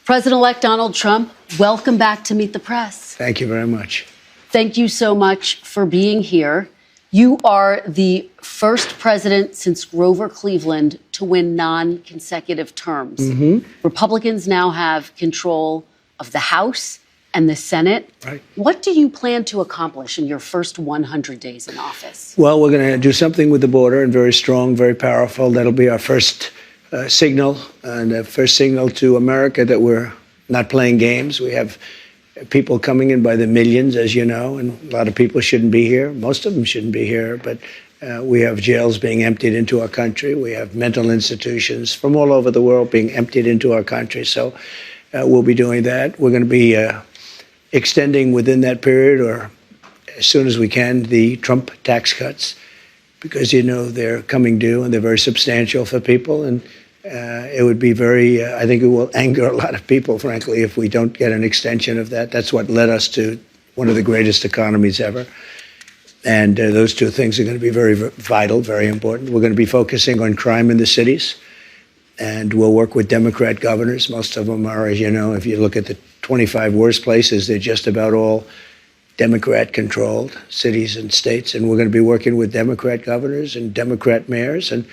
President-elect Donald Trump, welcome back to Meet the Press. Thank you very much. Thank you so much for being here. You are the first president since Grover Cleveland to win non-consecutive terms. Republicans now have control of the House and the Senate. Right. What do you plan to accomplish in your first 100 days in office? Well, we're going to do something with the border, and very strong, very powerful. That'll be our first signal, and a first signal to America that we're not playing games. We have people coming in by the millions, as you know, and a lot of people shouldn't be here. Most of them shouldn't be here, but we have jails being emptied into our country. We have mental institutions from all over the world being emptied into our country. So we'll be doing that. We're going to be extending within that period, or as soon as we can, the Trump tax cuts, because, you know, they're coming due and they're very substantial for people. And it would be very, I think it will anger a lot of people, frankly, if we don't get an extension of that. That's what led us to one of the greatest economies ever. And those two things are going to be very vital, very important. We're going to be focusing on crime in the cities, and we'll work with Democrat governors. Most of them are, as you know, if you look at the 25 worst places, they're just about all Democrat-controlled cities and states. And we're going to be working with Democrat governors and Democrat mayors, and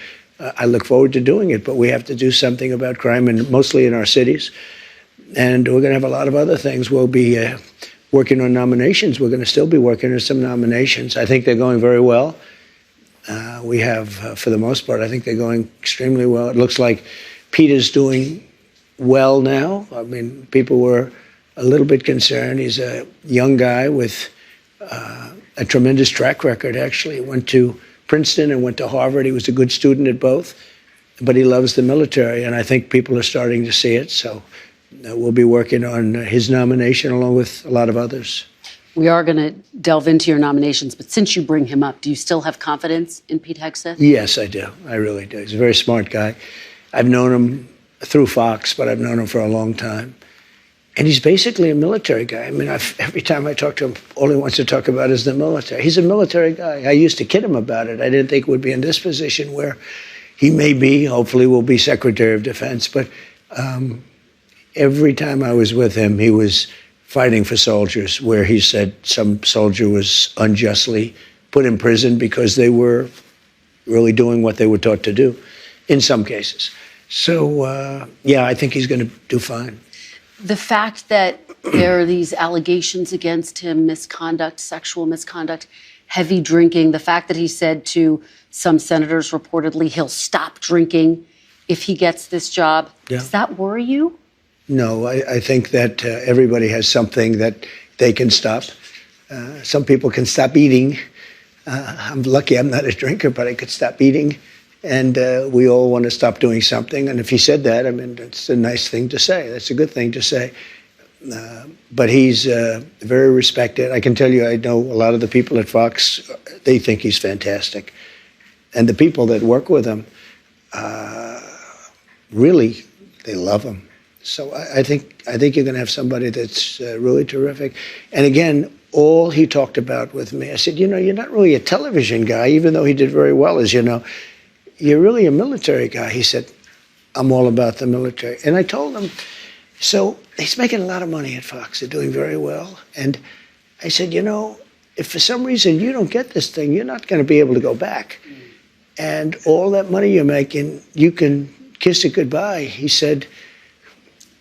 I look forward to doing it. But we have to do something about crime, and mostly in our cities. And we're going to have a lot of other things. We'll be working on nominations. We're going to still be working on some nominations. I think they're going very well. We have, for the most part, I think they're going extremely well. It looks like Peter's doing well now. I mean, people were a little bit concerned. He's a young guy with a tremendous track record, actually. He went to Princeton and went to Harvard. He was a good student at both, but he loves the military, and I think people are starting to see it. So we'll be working on his nomination along with a lot of others. We are going to delve into your nominations, but since you bring him up, do you still have confidence in Pete Hegseth? Yes, I do. I really do. He's a very smart guy. I've known him through Fox, but I've known him for a long time. And he's basically a military guy. I mean, every time I talk to him, all he wants to talk about is the military. He's a military guy. I used to kid him about it. I didn't think would be in this position where he may be, hopefully will be Secretary of Defense. But every time I was with him, he was fighting for soldiers, where he said some soldier was unjustly put in prison because they were really doing what they were taught to do, in some cases. So, yeah, I think he's going to do fine. The fact that there are these allegations against him, misconduct, sexual misconduct, heavy drinking, the fact that he said to some senators reportedly he'll stop drinking if he gets this job, does that worry you? No, I think that everybody has something that they can stop. Some people can stop eating. I'm lucky I'm not a drinker, but I could stop eating. And we all want to stop doing something. And if he said that, I mean, it's a nice thing to say. That's a good thing to say. But he's very respected. I can tell you, I know a lot of the people at Fox, they think he's fantastic. And the people that work with him, really, they love him. So I think you're going to have somebody that's really terrific. And again, all he talked about with me, I said, you know, you're not really a television guy, even though he did very well, as you know. You're really a military guy. He said, I'm all about the military. And I told him, so he's making a lot of money at Fox. They're doing very well. And I said, you know, if for some reason you don't get this thing, you're not going to be able to go back. And all that money you're making, you can kiss it goodbye. He said,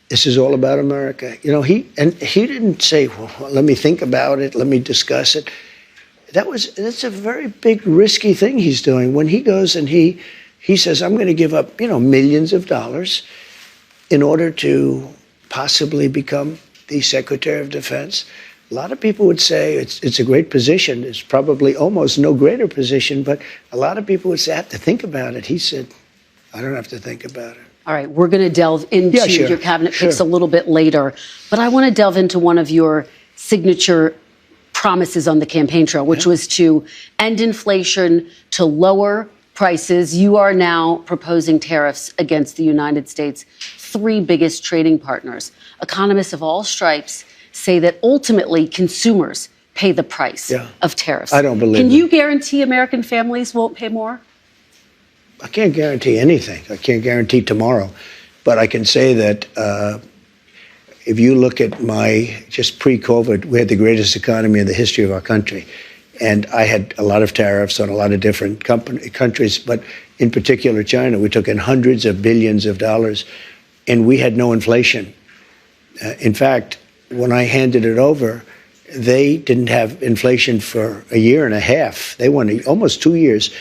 this is all about America. You know, he didn't say, well, let me think about it. Let me discuss it. That's a very big, risky thing he's doing. When he goes and he says, I'm going to give up, you know, millions of dollars in order to possibly become the Secretary of Defense. A lot of people would say it's a great position. It's probably almost no greater position, but a lot of people would say, I have to think about it. He said, I don't have to think about it. All right, we're going to delve into your cabinet picks a little bit later, but I want to delve into one of your signature promises on the campaign trail, which was to end inflation, to lower prices. You are now proposing tariffs against the United States' three biggest trading partners. Economists of all stripes say that ultimately consumers pay the price of tariffs. I don't believe Can you guarantee American families won't pay more? I can't guarantee anything. I can't guarantee tomorrow. But I can say that if you look at just pre-COVID, we had the greatest economy in the history of our country. And I had a lot of tariffs on a lot of different countries, but in particular China. We took in hundreds of billions of dollars, and we had no inflation. In fact, when I handed it over, they didn't have inflation for a year and a half. They went almost 2 years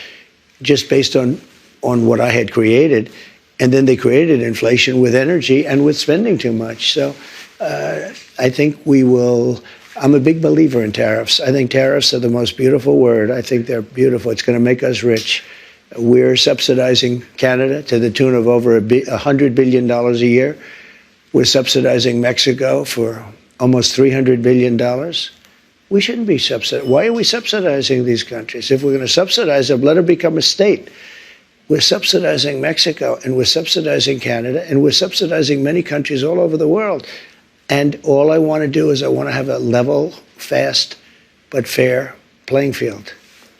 just based on what I had created. And then they created inflation with energy and with spending too much. So I think I'm a big believer in tariffs. I think tariffs are the most beautiful word. I think they're beautiful. It's going to make us rich. We're subsidizing Canada to the tune of over $100 billion a year. We're subsidizing Mexico for almost $300 billion. We shouldn't be subsidizing. Why are we subsidizing these countries? If we're going to subsidize them, let them become a state. We're subsidizing Mexico, and we're subsidizing Canada, and we're subsidizing many countries all over the world. And all I want to do is I want to have a level, fast, but fair playing field.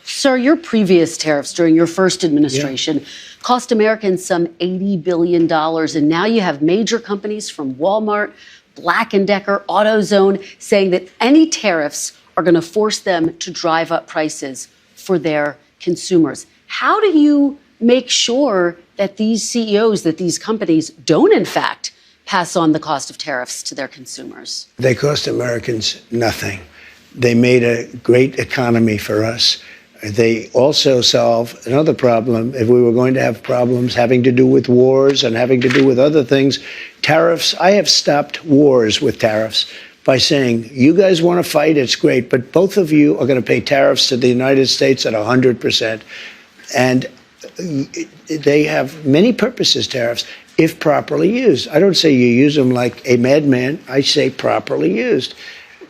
Sir, your previous tariffs during your first administration cost Americans some $80 billion. And now you have major companies from Walmart, Black & Decker, AutoZone saying that any tariffs are going to force them to drive up prices for their consumers. How do you make sure that these CEOs, that these companies don't, in fact, pass on the cost of tariffs to their consumers? They cost Americans nothing. They made a great economy for us. They also solve another problem. If we were going to have problems having to do with wars and having to do with other things, tariffs, I have stopped wars with tariffs by saying, you guys want to fight, it's great, but both of you are going to pay tariffs to the United States at 100%. And they have many purposes, tariffs, if properly used. I don't say you use them like a madman. I say properly used.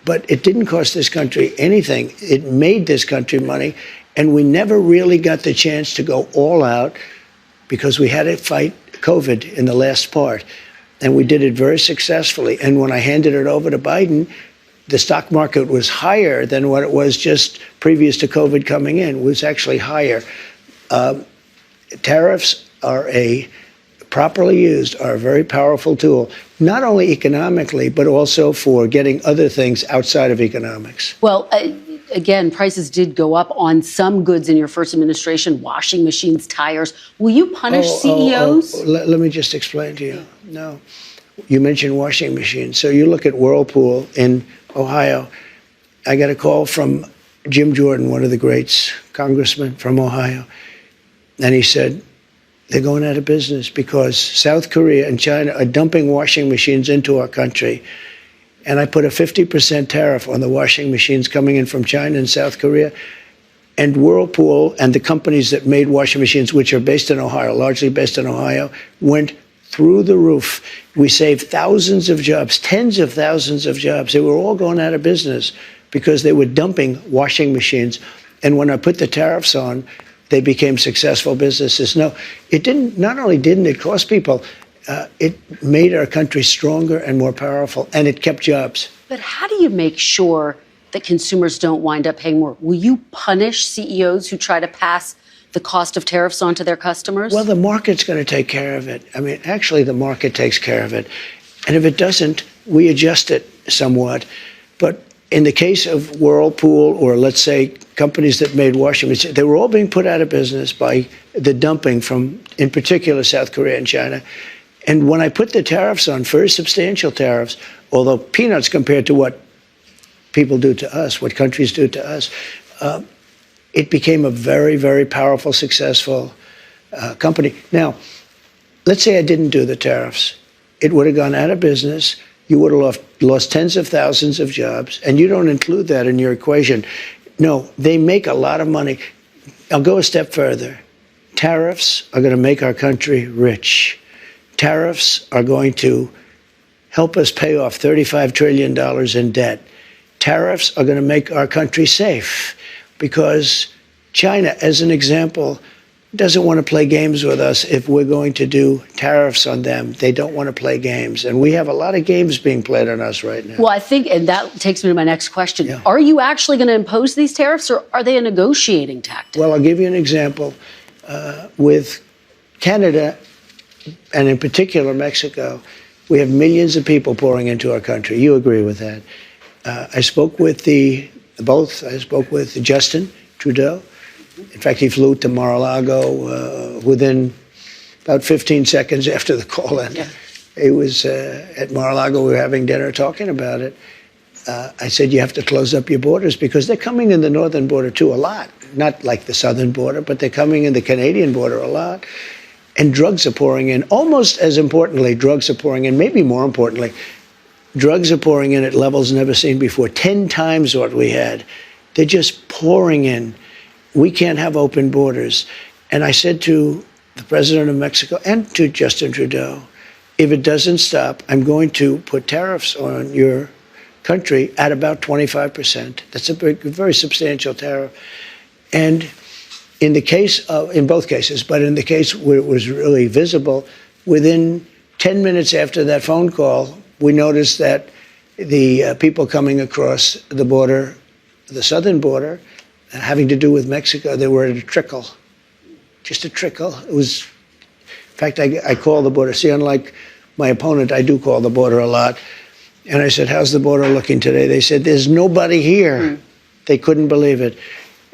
But it didn't cost this country anything. It made this country money. And we never really got the chance to go all out because we had to fight COVID in the last part. And we did it very successfully. And when I handed it over to Biden, the stock market was higher than what it was just previous to COVID coming in. It was actually higher. Tariffs are properly used, are a very powerful tool, not only economically, but also for getting other things outside of economics. Well, again, prices did go up on some goods in your first administration, washing machines, tires. Will you punish CEOs? Let me just explain to you. No. You mentioned washing machines. So you look at Whirlpool in Ohio. I got a call from Jim Jordan, one of the greats, congressman from Ohio. And he said, they're going out of business because South Korea and China are dumping washing machines into our country. And I put a 50% tariff on the washing machines coming in from China and South Korea. And Whirlpool and the companies that made washing machines, which are based in Ohio, largely based in Ohio, went through the roof. We saved thousands of jobs, tens of thousands of jobs. They were all going out of business because they were dumping washing machines. And when I put the tariffs on, they became successful businesses. No, it didn't. Not only didn't it cost people, it made our country stronger and more powerful, and it kept jobs. But how do you make sure that consumers don't wind up paying more? Will you punish CEOs who try to pass the cost of tariffs on to their customers? Well, the market's going to take care of it. I mean, actually, the market takes care of it. And if it doesn't, we adjust it somewhat. But in the case of Whirlpool, or let's say companies that made washing machines, they were all being put out of business by the dumping from, in particular, South Korea and China. And when I put the tariffs on, very substantial tariffs, although peanuts compared to what people do to us, what countries do to us, it became a very, very powerful, successful company. Now, let's say I didn't do the tariffs. It would have gone out of business. You would have lost tens of thousands of jobs, and you don't include that in your equation. No, they make a lot of money. I'll go a step further. Tariffs are going to make our country rich. Tariffs are going to help us pay off $35 trillion in debt. Tariffs are going to make our country safe because China, as an example, doesn't want to play games with us if we're going to do tariffs on them. They don't want to play games. And we have a lot of games being played on us right now. Well, I think, and that takes me to my next question. Yeah. Are you actually going to impose these tariffs, or are they a negotiating tactic? Well, I'll give you an example. With Canada, and in particular Mexico, We have millions of people pouring into our country. You agree with that? I spoke with I spoke with Justin Trudeau. In fact, he flew to Mar-a-Lago within about 15 seconds after the call ended. Yeah. He was at Mar-a-Lago. We were having dinner talking about it. I said, you have to close up your borders because they're coming in the northern border, too, a lot. Not like the southern border, but they're coming in the Canadian border a lot. And drugs are pouring in. Almost as importantly, drugs are pouring in. Maybe more importantly, drugs are pouring in at levels never seen before, 10 times what we had. They're just pouring in. We can't have open borders. And I said to the president of Mexico and to Justin Trudeau, if it doesn't stop, I'm going to put tariffs on your country at about 25%. That's a very substantial tariff. And in both cases, but in the case where it was really visible, within 10 minutes after that phone call, we noticed that the people coming across the border, the southern border, having to do with Mexico, they were at a trickle, just a trickle. It was, in fact, I call the border. See, unlike my opponent, I do call the border a lot. And I said, how's the border looking today? They said, there's nobody here. They couldn't believe it.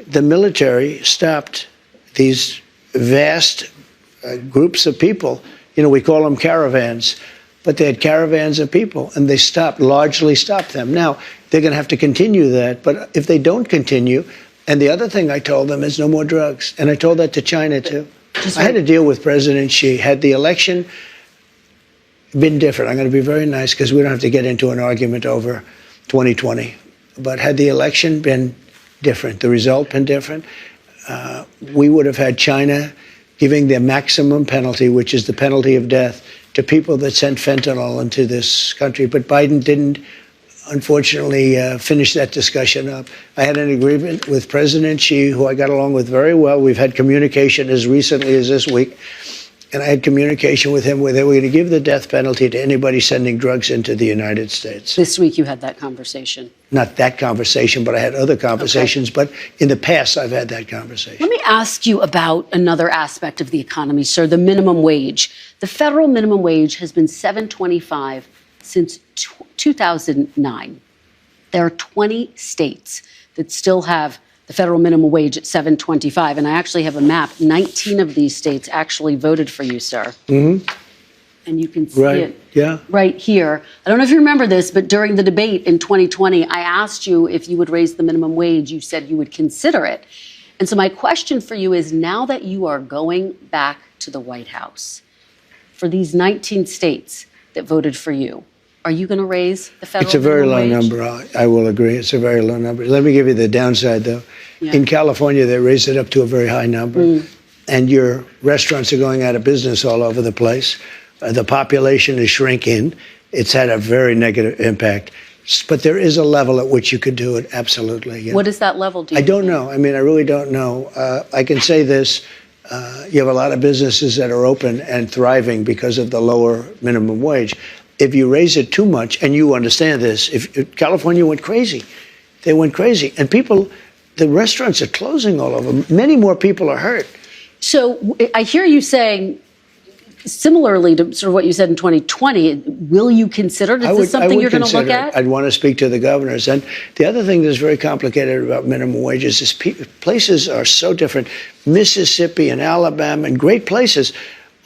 The military stopped these vast groups of people. You know, we call them caravans, but they had caravans of people, and they largely stopped them. Now, they're going to have to continue that, but if they don't continue, and the other thing I told them is no more drugs, and I told that to China, too. I had to deal with President Xi. Had the election been different, I'm going to be very nice because we don't have to get into an argument over 2020, but had the election been different, the result been different, we would have had China giving their maximum penalty, which is the penalty of death, to people that sent fentanyl into this country. But Biden didn't, unfortunately, finish that discussion up. I had an agreement with President Xi, who I got along with very well. We've had communication as recently as this week. And I had communication with him where they were going to give the death penalty to anybody sending drugs into the United States. This week you had that conversation. Not that conversation, but I had other conversations. Okay. But in the past, I've had that conversation. Let me ask you about another aspect of the economy, sir, the minimum wage. The federal minimum wage has been $7.25 since 2009. There are 20 states that still have the federal minimum wage at $7.25. And I actually have a map. 19 of these states actually voted for you, sir. Mm-hmm. And you can see it right here. I don't know if you remember this, but during the debate in 2020, I asked you if you would raise the minimum wage. You said you would consider it. And so my question for you is, now that you are going back to the White House, for these 19 states that voted for you, are you going to raise the federal minimum wage? It's a very low number. I will agree. It's a very low number. Let me give you the downside, though. Yeah. In California, they raised it up to a very high number. And your restaurants are going out of business all over the place. The population is shrinking. It's had a very negative impact. But there is a level at which you could do it, absolutely. Yeah. What is that level, do you think? I don't know. I mean, I really don't know. I can say this. You have a lot of businesses that are open and thriving because of the lower minimum wage. If you raise it too much, and you understand this, if California went crazy, they went crazy. And the restaurants are closing all over. Many more people are hurt. So I hear you saying, similarly to sort of what you said in 2020, will you consider it? Is this something you're going to look at? I'd want to speak to the governors. And the other thing that's very complicated about minimum wages is places are so different. Mississippi and Alabama and great places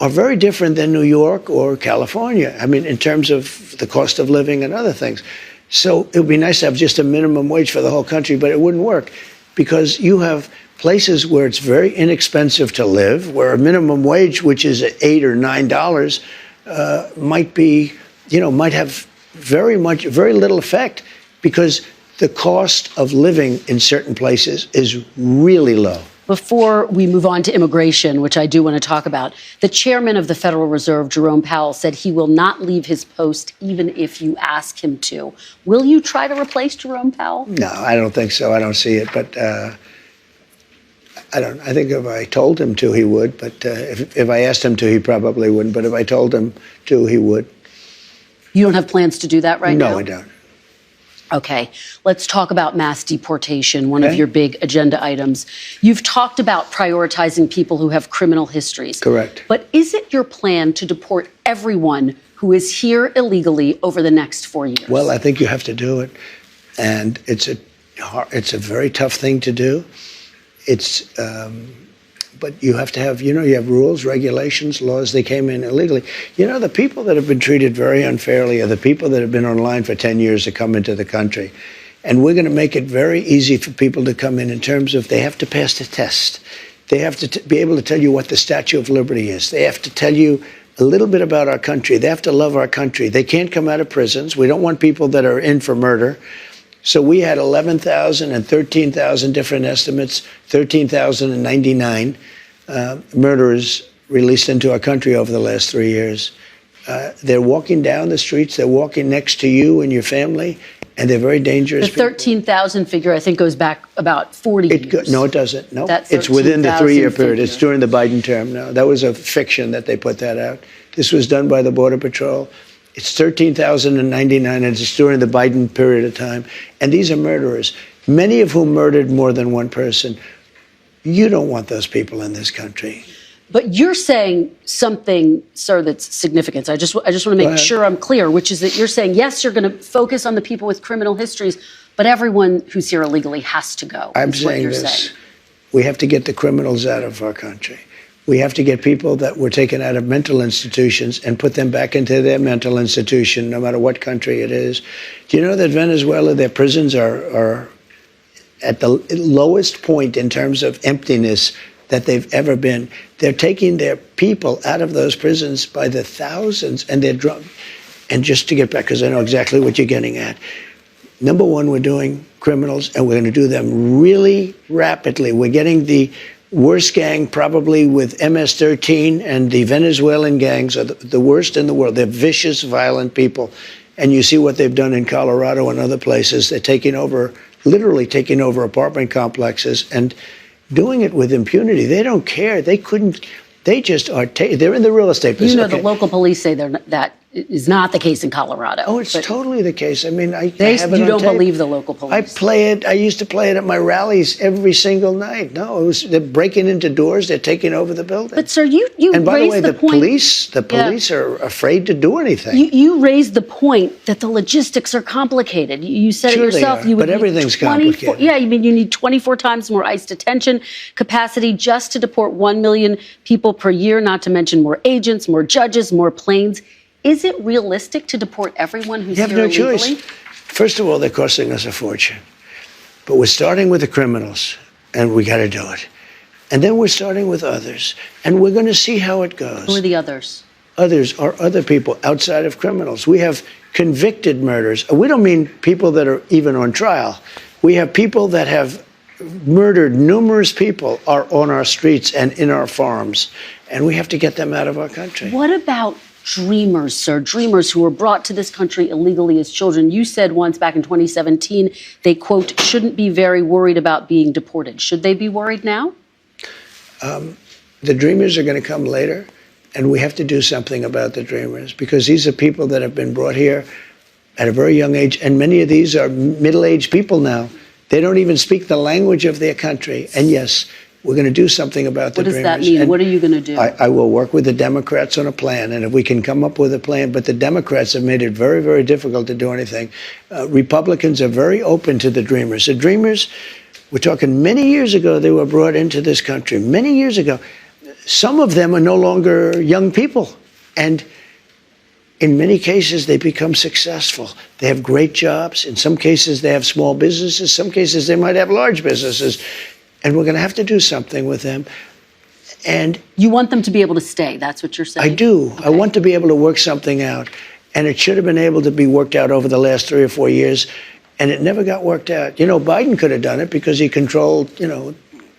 are very different than New York or California. I mean, in terms of the cost of living and other things. So it would be nice to have just a minimum wage for the whole country, but it wouldn't work because you have places where it's very inexpensive to live, where a minimum wage, which is $8 or $9, might have very little effect because the cost of living in certain places is really low. Before we move on to immigration, which I do want to talk about, the chairman of the Federal Reserve, Jerome Powell, said he will not leave his post even if you ask him to. Will you try to replace Jerome Powell? No, I don't think so. I don't see it. But I think if I told him to, he would. But if I asked him to, he probably wouldn't. But if I told him to, he would. You don't have plans to do that right now? No, I don't. Okay, let's talk about mass deportation, one of your big agenda items. You've talked about prioritizing people who have criminal histories. Correct. But is it your plan to deport everyone who is here illegally over the next 4 years? Well, I think you have to do it. And it's a very tough thing to do. But you have to have, you have rules, regulations, laws. They came in illegally. The people that have been treated very unfairly are the people that have been online for 10 years to come into the country. And we're going to make it very easy for people to come in terms of they have to pass the test. They have to be able to tell you what the Statue of Liberty is. They have to tell you a little bit about our country. They have to love our country. They can't come out of prisons. We don't want people that are in for murder. So we had 11,000 and 13,000 different estimates, 13,099 murderers released into our country over the last 3 years. They're walking down the streets. They're walking next to you and your family, and they're very dangerous. The 13,000 figure, I think, goes back about 40 years. No, it doesn't. No, it's within the 3-year period. It's during the Biden term. No, that was a fiction that they put that out. This was done by the Border Patrol. It's 13,099, and it's during the Biden period of time. And these are murderers, many of whom murdered more than one person. You don't want those people in this country. But you're saying something, sir, that's significant. I just want to make sure I'm clear, which is that you're saying, yes, you're going to focus on the people with criminal histories, but everyone who's here illegally has to go. I'm saying this. We have to get the criminals out of our country. We have to get people that were taken out of mental institutions and put them back into their mental institution, no matter what country it is. Do you know that Venezuela, their prisons are at the lowest point in terms of emptiness that they've ever been? They're taking their people out of those prisons by the thousands, and they're drunk. And just to get back, because I know exactly what you're getting at. Number one, we're doing criminals, and we're going to do them really rapidly. We're getting the worst gang probably with MS-13, and the Venezuelan gangs are the worst in the world. They're vicious, violent people. And you see what they've done in Colorado and other places. They're taking over, literally taking over apartment complexes and doing it with impunity. They don't care. They couldn't. They just are. They're in the real estate business. The local police say that is not the case in Colorado. Oh, it's totally the case. I mean, I have it you on don't tape. Believe the local police. I play it. I used to play it at my rallies every single night. No, they're breaking into doors. They're taking over the building. But sir, you and by the way, the point, police are afraid to do anything. You raised the point that the logistics are complicated. You said sure it yourself. But everything's complicated. Yeah, you need 24 times more ICE detention capacity just to deport 1 million people per year, not to mention more agents, more judges, more planes. Is it realistic to deport everyone who's here illegally? You have no choice. First of all, they're costing us a fortune. But we're starting with the criminals, and we got to do it. And then we're starting with others, and we're going to see how it goes. Who are the others? Others are other people outside of criminals. We have convicted murders. We don't mean people that are even on trial. We have people that have murdered numerous people are on our streets and in our farms, and we have to get them out of our country. What about dreamers, sir? Dreamers who were brought to this country illegally as children. You said once back in 2017, they, quote, shouldn't be very worried about being deported. Should they be worried now? The dreamers are going to come later, and we have to do something about the dreamers because these are people that have been brought here at a very young age, and many of these are middle-aged people now. They don't even speak the language of their country. And yes, we're going to do something about the dreamers. What does that mean? And what are you going to do? I will work with the Democrats on a plan, and if we can come up with a plan, but the Democrats have made it very, very difficult to do anything. Republicans are very open to the dreamers. The dreamers, we're talking many years ago, they were brought into this country, many years ago. Some of them are no longer young people, and in many cases, they become successful. They have great jobs. In some cases, they have small businesses. Some cases, they might have large businesses. And we're going to have to do something with them. And you want them to be able to stay. That's what you're saying? I do. Okay. I want to be able to work something out. And it should have been able to be worked out over the last 3 or 4 years. And it never got worked out. Biden could have done it because he controlled,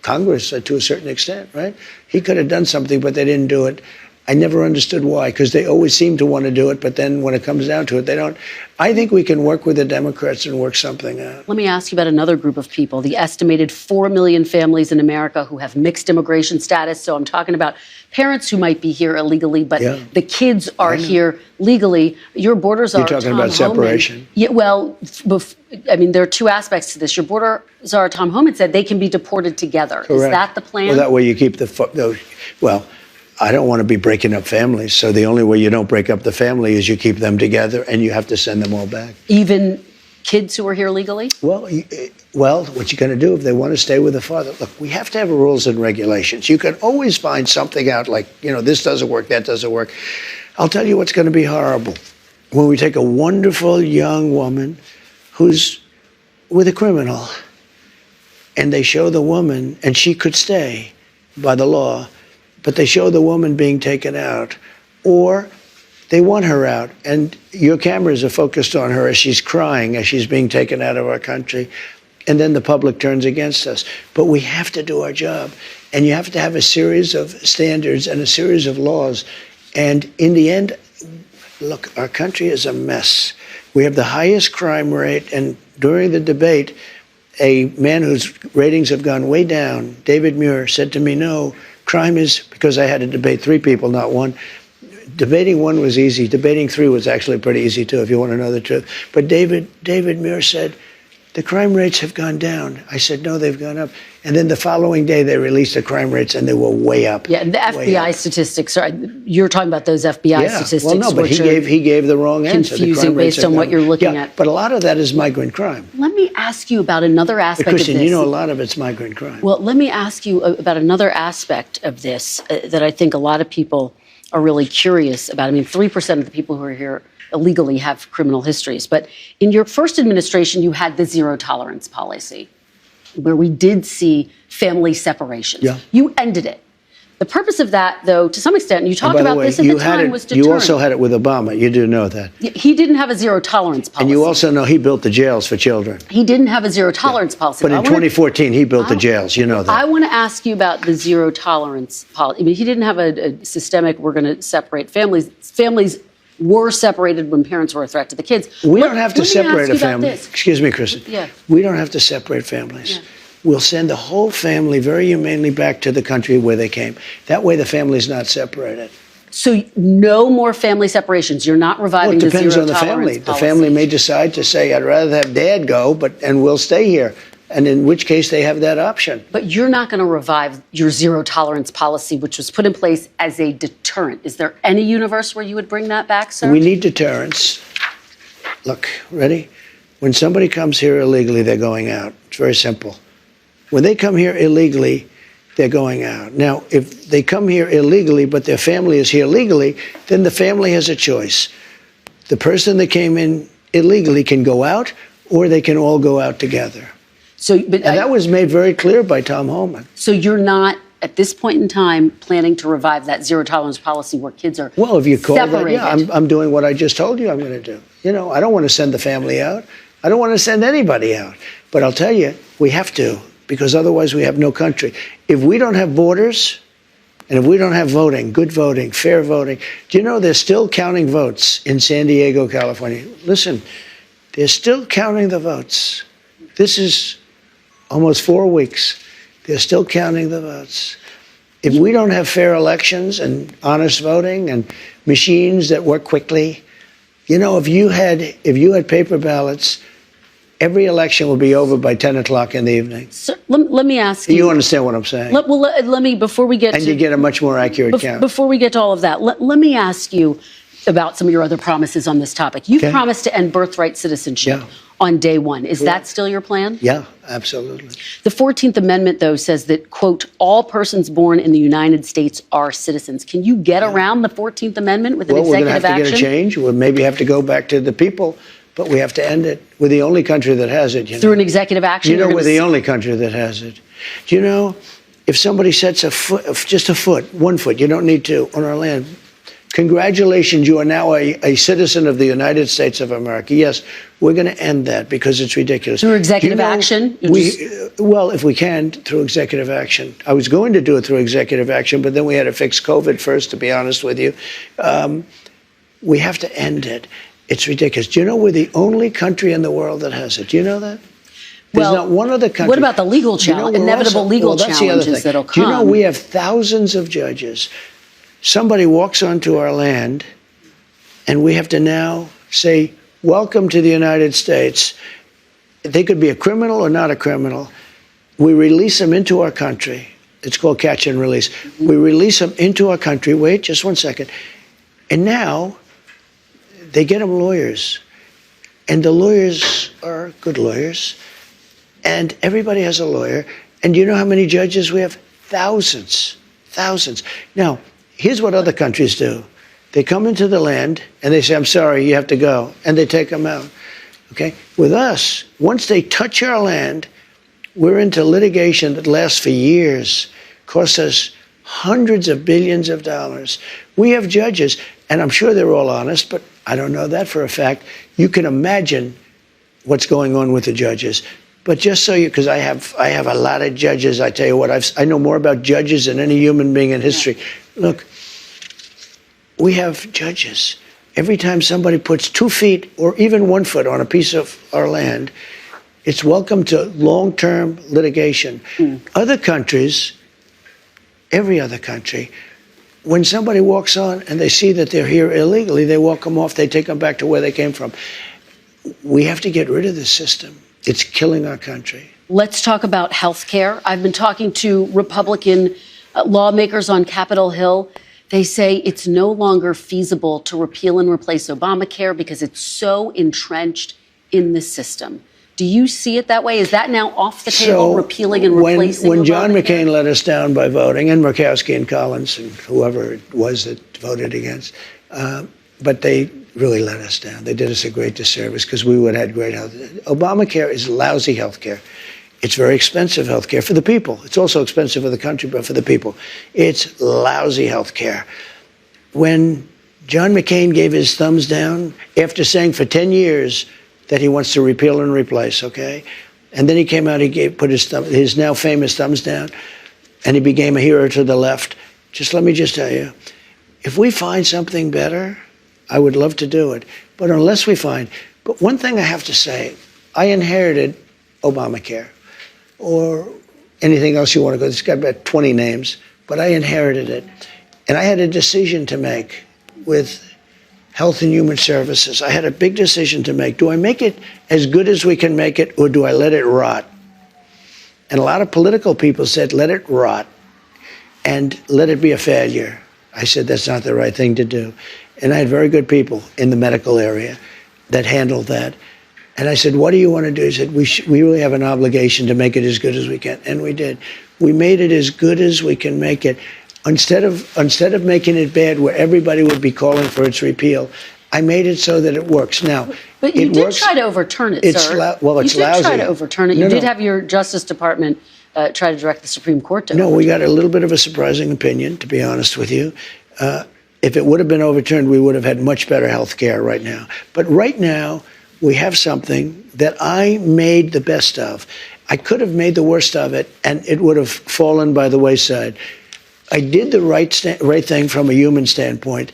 Congress to a certain extent, right? He could have done something, but they didn't do it. I never understood why, because they always seem to want to do it, but then when it comes down to it, they don't. I think we can work with the Democrats and work something out. Let me ask you about another group of people, the estimated 4 million families in America who have mixed immigration status. So I'm talking about parents who might be here illegally, but the kids are here legally. Your borders are You're talking about separation. Yeah, well, I mean, there are two aspects to this. Your borders are, Tom Homan said, they can be deported together. Correct. Is that the plan? Well, that way you keep well, I don't want to be breaking up families. So the only way you don't break up the family is you keep them together and you have to send them all back. Even kids who are here legally? Well, what you're going to do if they want to stay with the father? Look, we have to have rules and regulations. You can always find something out like, this doesn't work, that doesn't work. I'll tell you what's going to be horrible. When we take a wonderful young woman who's with a criminal and they show the woman, and she could stay by the law, but they show the woman being taken out, or they want her out, and your cameras are focused on her as she's crying, as she's being taken out of our country, and then the public turns against us. But we have to do our job, and you have to have a series of standards and a series of laws. And in the end, look, our country is a mess. We have the highest crime rate, and during the debate, a man whose ratings have gone way down, David Muir, said to me, no, crime is, because I had to debate 3 people, not one. Debating 1 was easy. Debating 3 was actually pretty easy, too, if you want to know the truth. But David Muir said, the crime rates have gone down. I said, no, they've gone up. And then the following day, they released the crime rates, and they were way up. Yeah, and the FBI statistics, you're talking about those FBI statistics. Well, no, but he gave the wrong answer. Confusing based on what you're looking at. But a lot of that is migrant crime. Let me ask you about another aspect of this. Kristen, a lot of it's migrant crime. Well, let me ask you about another aspect of this that I think a lot of people are really curious about. I mean, 3% of the people who are here illegally have criminal histories. But in your first administration, you had the zero tolerance policy, where we did see family separations. Yeah. You ended it. The purpose of that, though, to some extent, and you talked about this at the time, was deterrent. You also had it with Obama. You do know that. He didn't have a zero tolerance policy. And you also know he built the jails for children. He didn't have a zero tolerance policy. But in 2014, he built the jails. You know that. I want to ask you about the zero tolerance policy. I mean, he didn't have a systemic, we're going to separate families. Families were separated when parents were a threat to the kids. We don't have to separate a family. This. Excuse me, Kristen. Yeah. We don't have to separate families. Yeah. We'll send the whole family very humanely back to the country where they came. That way the family's not separated. So no more family separations. You're not reviving the zero tolerance policy. Well, it depends on the family. The family may decide to say, I'd rather have dad go, and we'll stay here. And in which case they have that option. But you're not going to revive your zero tolerance policy, which was put in place as a deterrent. Is there any universe where you would bring that back, sir? We need deterrence. Look, ready? When somebody comes here illegally, they're going out. It's very simple. When they come here illegally, they're going out. Now, if they come here illegally, but their family is here legally, then the family has a choice. The person that came in illegally can go out, or they can all go out together. And that was made very clear by Tom Homan. So you're not, at this point in time, planning to revive that zero tolerance policy where kids are Well, if you call separated. that, yeah, I'm doing what I just told you I'm going to do. I don't want to send the family out. I don't want to send anybody out. But I'll tell you, we have to, because otherwise we have no country. If we don't have borders, and if we don't have voting, good voting, fair voting, do you know they're still counting votes in San Diego, California? Listen, they're still counting the votes. This is almost 4 weeks. They're still counting the votes. If we don't have fair elections and honest voting and machines that work quickly, if you had paper ballots, every election will be over by 10 o'clock in the evening. So, let me ask you. You understand what I'm saying? Let me, before we get and you get a much more accurate count. Before we get to all of that, let me ask you about some of your other promises on this topic. You've promised to end birthright citizenship on day one. Is that still your plan? Yeah, absolutely. The 14th Amendment, though, says that, quote, all persons born in the United States are citizens. Can you get around the 14th Amendment with an executive action? We're going to have to get a change. We'll maybe have to go back to the people, but we have to end it. We're the only country that has it. Through an executive action? We're the only country that has it. Do if somebody sets a foot, just a foot, 1 foot, you don't need to, on our land, Congratulations, you are now a citizen of the United States of America. Yes, we're going to end that because it's ridiculous. Through executive action? Well, if we can, through executive action. I was going to do it through executive action, but then we had to fix COVID first, to be honest with you. We have to end it. It's ridiculous. Do you know we're the only country in the world that has it? Do you know that? There's not one other country. What about the legal challenge, inevitable legal challenges that'll come? Do you know we have thousands of judges? Somebody walks onto our land, and we have to now say, welcome to the United States. They could be a criminal or not a criminal. We release them into our country. It's called catch and release. We release them into our country. Wait, just 1 second. And now they get them lawyers. And the lawyers are good lawyers. And everybody has a lawyer. And you know how many judges we have? Thousands. Thousands. Now, here's what other countries do. They come into the land and they say, I'm sorry, you have to go. And they take them out. Okay? With us, once they touch our land, we're into litigation that lasts for years, costs us hundreds of billions of dollars. We have judges, and I'm sure they're all honest, but I don't know that for a fact. You can imagine what's going on with the judges. But just so you, because I have a lot of judges, I tell you what, I know more about judges than any human being in history. Look, we have judges. Every time somebody puts 2 feet or even 1 foot on a piece of our land, it's welcome to long-term litigation. Other countries, every other country, when somebody walks on and they see that they're here illegally, they walk them off, they take them back to where they came from. We have to get rid of this system. It's killing our country. Let's talk about health care. I've been talking to Republican lawmakers on Capitol Hill. They say it's no longer feasible to repeal and replace Obamacare because it's so entrenched in the system. Do you see it that way? Is that now off the table, repealing and replacing When John Obamacare? McCain let us down by voting, and Murkowski and Collins and whoever it was that voted against, but they really let us down. They did us a great disservice because we would have had great health. Obamacare is lousy health care. It's very expensive health care for the people. It's also expensive for the country, but for the people. It's lousy health care. When John McCain gave his thumbs down after saying for 10 years that he wants to repeal and replace, okay? And then he came out, put his now famous thumbs down, and he became a hero to the left. Let me tell you, if we find something better, I would love to do it. But unless we find, but one thing I have to say, I inherited Obamacare or anything else you want to go. It's got about 20 names, but I inherited it. And I had a decision to make with Health and Human Services. I had a big decision to make. Do I make it as good as we can make it, or do I let it rot? And a lot of political people said, let it rot and let it be a failure. I said, that's not the right thing to do. And I had very good people in the medical area that handled that. And I said, what do you want to do? He said, we really have an obligation to make it as good as we can. And we did. We made it as good as we can make it. Instead of making it bad where everybody would be calling for its repeal, I made it so that it works. Now, but you did try to overturn it, sir. Well, it's lousy. You did try to overturn it. You did have your Justice Department try to direct the Supreme Court to overturn it. No, we got a little bit of a surprising opinion, to be honest with you. If it would have been overturned, we would have had much better health care right now. But right now, we have something that I made the best of. I could have made the worst of it, and it would have fallen by the wayside. I did the right thing from a human standpoint.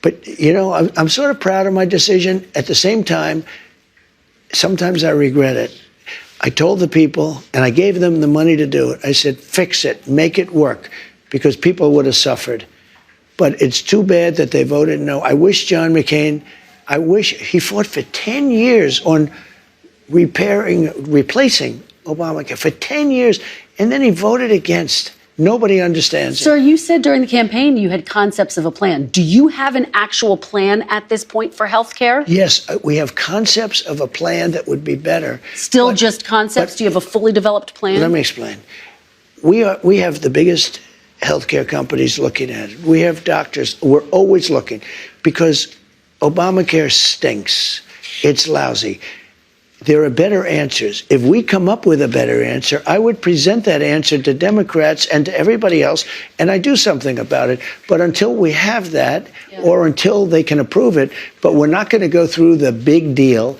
But, you know, I'm sort of proud of my decision. At the same time, sometimes I regret it. I told the people, and I gave them the money to do it. I said, fix it, make it work, because people would have suffered. But it's too bad that they voted no. I wish John McCain, he fought for 10 years on replacing Obamacare, for 10 years, and then he voted against. Nobody understands it. Sir, you said during the campaign you had concepts of a plan. Do you have an actual plan at this point for health care? Yes, we have concepts of a plan that would be better. Still just concepts? Do you have a fully developed plan? Let me explain. We have the biggest healthcare companies looking at it. We have doctors. We're always looking because Obamacare stinks. It's lousy. there are better answers. If we come up with a better answer, I would present that answer to Democrats and to everybody else, and I do something about it. But until we have that, or until they can approve it, but we're not going to go through the big deal.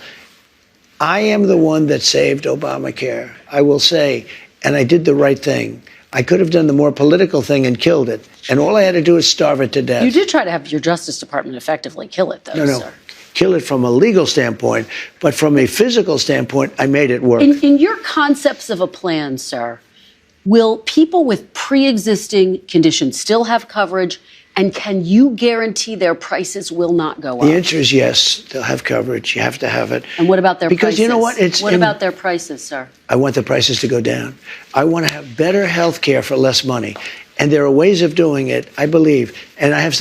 I am the one that saved Obamacare, I will say, and I did the right thing. I could have done the more political thing and killed it, and all I had to do is starve it to death. You did try to have your Justice Department effectively kill it, though, sir. Kill it from a legal standpoint, but from a physical standpoint, I made it work. In your concepts of a plan, sir, will people with pre-existing conditions still have coverage, and can you guarantee their prices will not go up? The answer is yes, they'll have coverage. You have to have it. And what about their prices? Because you know what? What about their prices, sir? I want the prices to go down. I want to have better health care for less money. And there are ways of doing it, I believe. And I have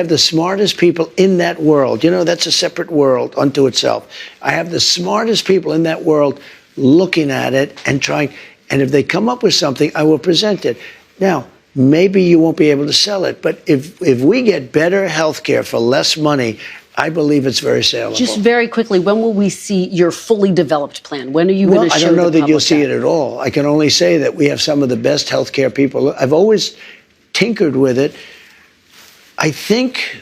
the smartest people in that world. You know, that's a separate world unto itself. I have the smartest people in that world looking at it and trying. And if they come up with something, I will present it. Now, maybe you won't be able to sell it. But if we get better health care for less money, I believe it's very saleable. Just very quickly, when will we see your fully developed plan? When are you going to show the public? I don't know that you'll see it at all. I can only say that we have some of the best healthcare people. I've always tinkered with it. I think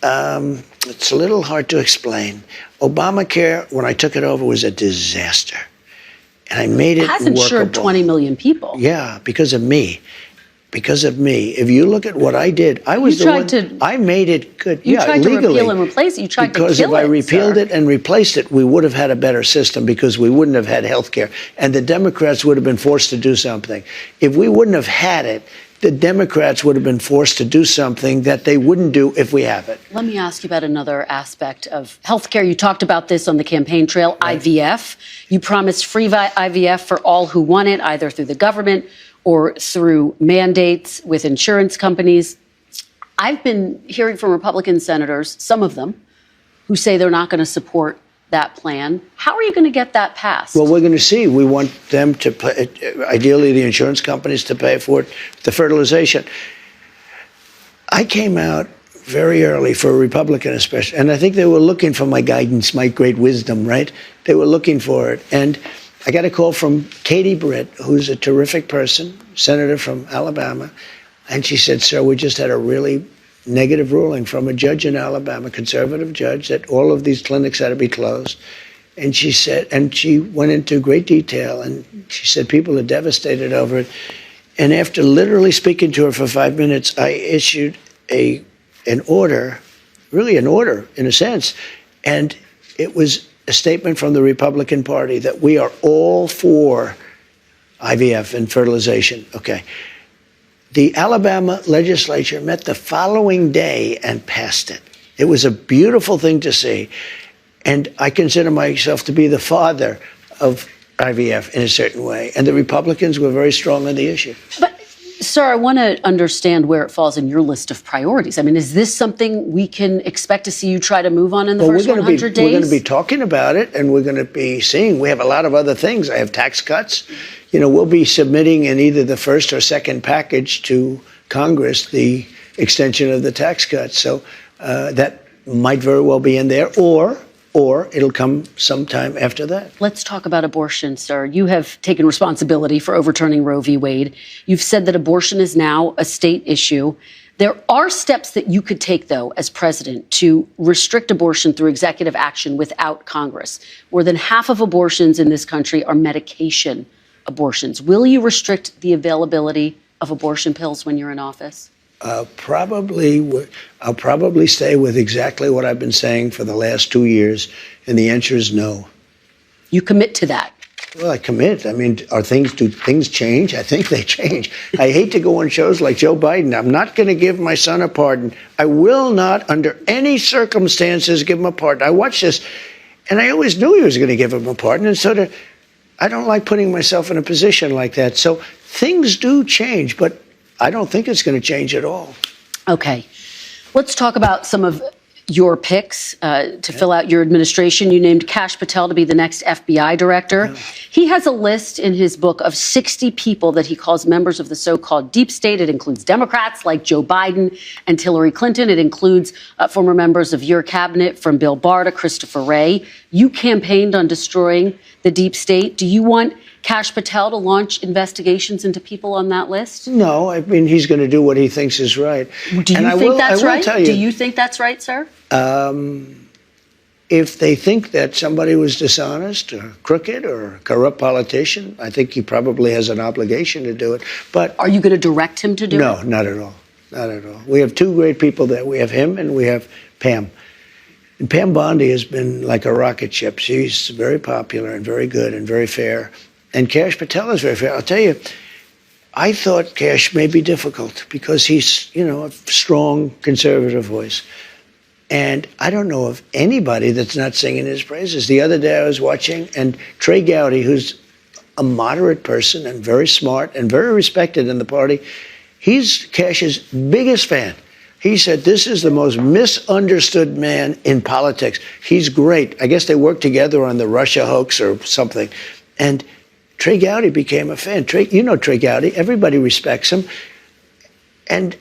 it's a little hard to explain. Obamacare, when I took it over, was a disaster. And I made it workable. It has insured 20 million people. Yeah, because of me. Because of me. If you look at what I did, I was the one. I made it good. You tried to repeal and replace it. You tried to kill it, because if I repealed it and replaced it, we would have had a better system because we wouldn't have had health care. And the Democrats would have been forced to do something. If we wouldn't have had it, the Democrats would have been forced to do something that they wouldn't do if we have it. Let me ask you about another aspect of healthcare. You talked about this on the campaign trail, right. IVF. You promised free IVF for all who want it, either through the government or through mandates with insurance companies. I've been hearing from Republican senators, some of them, who say they're not going to support that plan. How are you going to get that passed? Well, we're going to see. We want them to pay, ideally the insurance companies to pay for it, the fertilization. I came out very early for a Republican especially, and I think they were looking for my guidance, my great wisdom, right? They were looking for it. And I got a call from Katie Britt, who's a terrific person, senator from Alabama, and she said, sir, we just had a really negative ruling from a judge in Alabama, conservative judge, that all of these clinics had to be closed. And she said, and she went into great detail, and she said people are devastated over it. And after literally speaking to her for 5 minutes, I issued an order, really an order in a sense, and it was a statement from the Republican Party that we are all for IVF and fertilization. Okay. The Alabama legislature met the following day and passed it. It was a beautiful thing to see. And I consider myself to be the father of IVF in a certain way. And the Republicans were very strong on the issue. But, sir, I want to understand where it falls in your list of priorities. I mean, is this something we can expect to see you try to move on in the first 100 days? We're going to be talking about it, and we're going to be seeing. We have a lot of other things. I have tax cuts. You know, we'll be submitting in either the first or second package to Congress the extension of the tax cuts. So that might very well be in there, or it'll come sometime after that. Let's talk about abortion, sir. You have taken responsibility for overturning Roe v. Wade. You've said that abortion is now a state issue. There are steps that you could take, though, as president, to restrict abortion through executive action without Congress. More than half of abortions in this country are medication abortions. Will you restrict the availability of abortion pills when you're in office? I'll probably stay with exactly what I've been saying for the last 2 years, and the answer is no. You commit to that? Well, I commit. I mean, do things change? I think they change. I hate to go on shows like Joe Biden. I'm not going to give my son a pardon. I will not, under any circumstances, give him a pardon. I watched this, and I always knew he was going to give him a pardon, and so I don't like putting myself in a position like that. So things do change, but I don't think it's going to change at all. Okay. Let's talk about some of your picks to fill out your administration. You named Kash Patel to be the next FBI director. Yeah. He has a list in his book of 60 people that he calls members of the so-called deep state. It includes Democrats like Joe Biden and Hillary Clinton. It includes former members of your cabinet, from Bill Barr to Christopher Wray. You campaigned on destroying the deep state. Do you want Kash Patel to launch investigations into people on that list? No, I mean, he's going to do what he thinks is right. Do you think that's right? Do you think that's right, sir? If they think that somebody was dishonest or crooked or a corrupt politician, I think he probably has an obligation to do it. But are you going to direct him to do it? No, not at all. Not at all. We have two great people there. We have him and we have Pam. And Pam Bondi has been like a rocket ship. She's very popular and very good and very fair. And Kash Patel is very fair. I'll tell you, I thought Kash may be difficult because he's, a strong conservative voice. And I don't know of anybody that's not singing his praises. The other day I was watching, and Trey Gowdy, who's a moderate person and very smart and very respected in the party, he's Kash's biggest fan. He said, this is the most misunderstood man in politics. He's great. I guess they worked together on the Russia hoax or something. And Trey Gowdy became a fan. Trey Gowdy. Everybody respects him. And,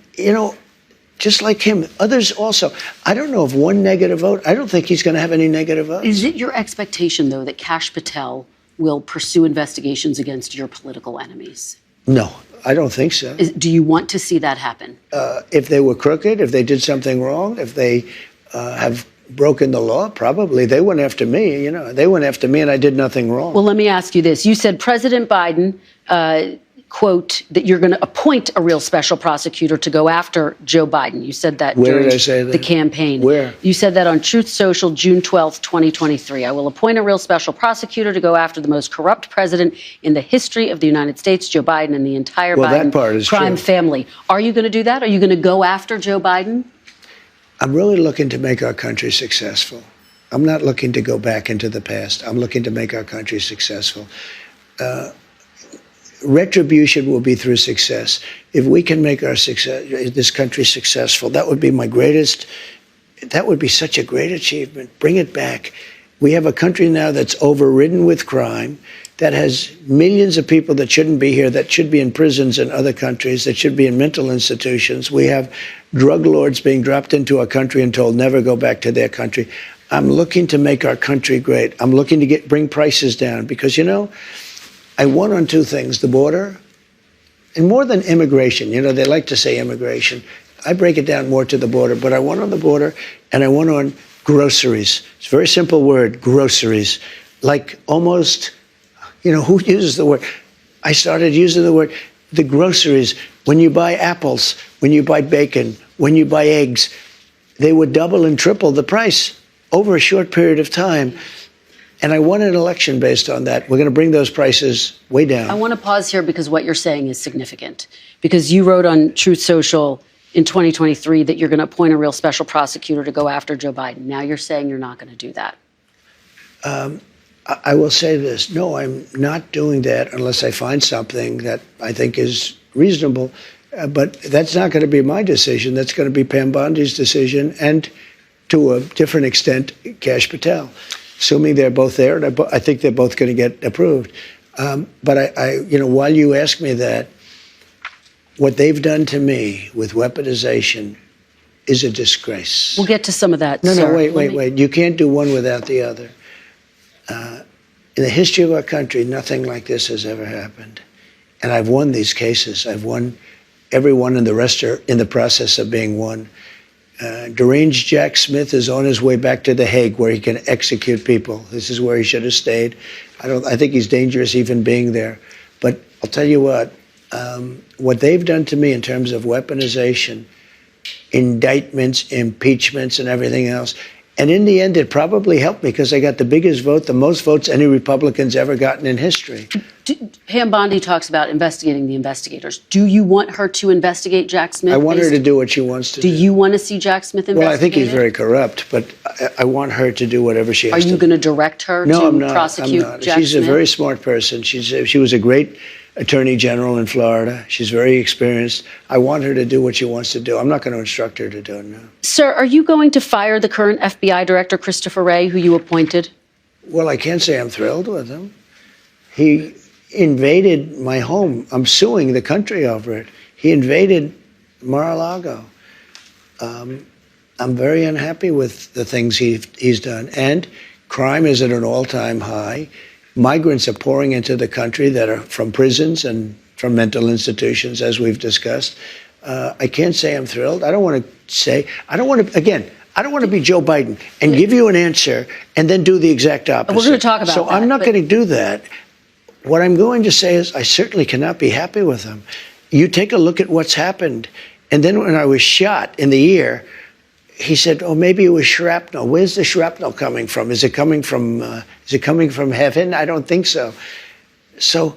just like him, others also. I don't know of one negative vote. I don't think he's going to have any negative votes. Is it your expectation, though, that Kash Patel will pursue investigations against your political enemies? No, I don't think so. Do you want to see that happen? If they were crooked, if they did something wrong, if they have broken the law, probably. They went after me, They went after me and I did nothing wrong. Well, let me ask you this. You said President Biden, quote, that you're going to appoint a real special prosecutor to go after Joe Biden. You said that during the campaign. Where? You said that on Truth Social, June 12th, 2023. I will appoint a real special prosecutor to go after the most corrupt president in the history of the United States, Joe Biden, and the entire Biden crime family. Are you going to do that? Are you going to go after Joe Biden? I'm really looking to make our country successful. I'm not looking to go back into the past. I'm looking to make our country successful. Retribution will be through success. If we can make this country successful, that would be that would be such a great achievement. Bring it back. We have a country now that's overridden with crime, that has millions of people that shouldn't be here, that should be in prisons in other countries, that should be in mental institutions. We have drug lords being dropped into our country and told never go back to their country. I'm looking to make our country great. I'm looking to bring prices down because, I won on two things, the border, and more than immigration. They like to say immigration. I break it down more to the border, but I won on the border and I won on groceries. It's a very simple word, groceries. Like almost, who uses the word? I started using the word, the groceries. When you buy apples, when you buy bacon, when you buy eggs, they would double and triple the price over a short period of time. And I won an election based on that. We're going to bring those prices way down. I want to pause here because what you're saying is significant. Because you wrote on Truth Social in 2023 that you're going to appoint a real special prosecutor to go after Joe Biden. Now you're saying you're not going to do that. I will say this. No, I'm not doing that unless I find something that I think is reasonable. But that's not going to be my decision. That's going to be Pam Bondi's decision and, to a different extent, Kash Patel. Assuming they're both there, and I think they're both going to get approved. But while you ask me that, what they've done to me with weaponization is a disgrace. We'll get to some of that. No, wait. You can't do one without the other. In the history of our country, nothing like this has ever happened. And I've won these cases. I've won every one, and the rest are in the process of being won. Deranged Jack Smith is on his way back to The Hague, where he can execute people. This is where he should have stayed. I think he's dangerous even being there. But I'll tell you what they've done to me in terms of weaponization, indictments, impeachments, and everything else. And in the end, it probably helped me because I got the biggest vote, the most votes any Republican's ever gotten in history. Pam Bondi talks about investigating the investigators. Do you want her to investigate Jack Smith? I want her to do what she wants to do. Do you want to see Jack Smith investigated? Well, I think he's very corrupt, but I want her to do whatever she has to do. Are you going to direct her to prosecute Jack Smith? She's a very smart person. She was a great attorney general in Florida. She's very experienced. I want her to do what she wants to do. I'm not going to instruct her to do it now. Sir, are you going to fire the current FBI director, Christopher Wray, who you appointed? Well, I can't say I'm thrilled with him. He invaded my home. I'm suing the country over it. He invaded Mar-a-Lago. I'm very unhappy with the things he's done. And crime is at an all-time high. Migrants are pouring into the country that are from prisons and from mental institutions, as we've discussed. I can't say I'm thrilled. I don't want to be Joe Biden and give you an answer and then do the exact opposite. We're going to talk about that. So I'm not going to do that. What I'm going to say is I certainly cannot be happy with him. You take a look at what's happened. And then when I was shot in the ear, he said, "Oh, maybe it was shrapnel." Where's the shrapnel coming from? Is it coming from heaven? I don't think so. So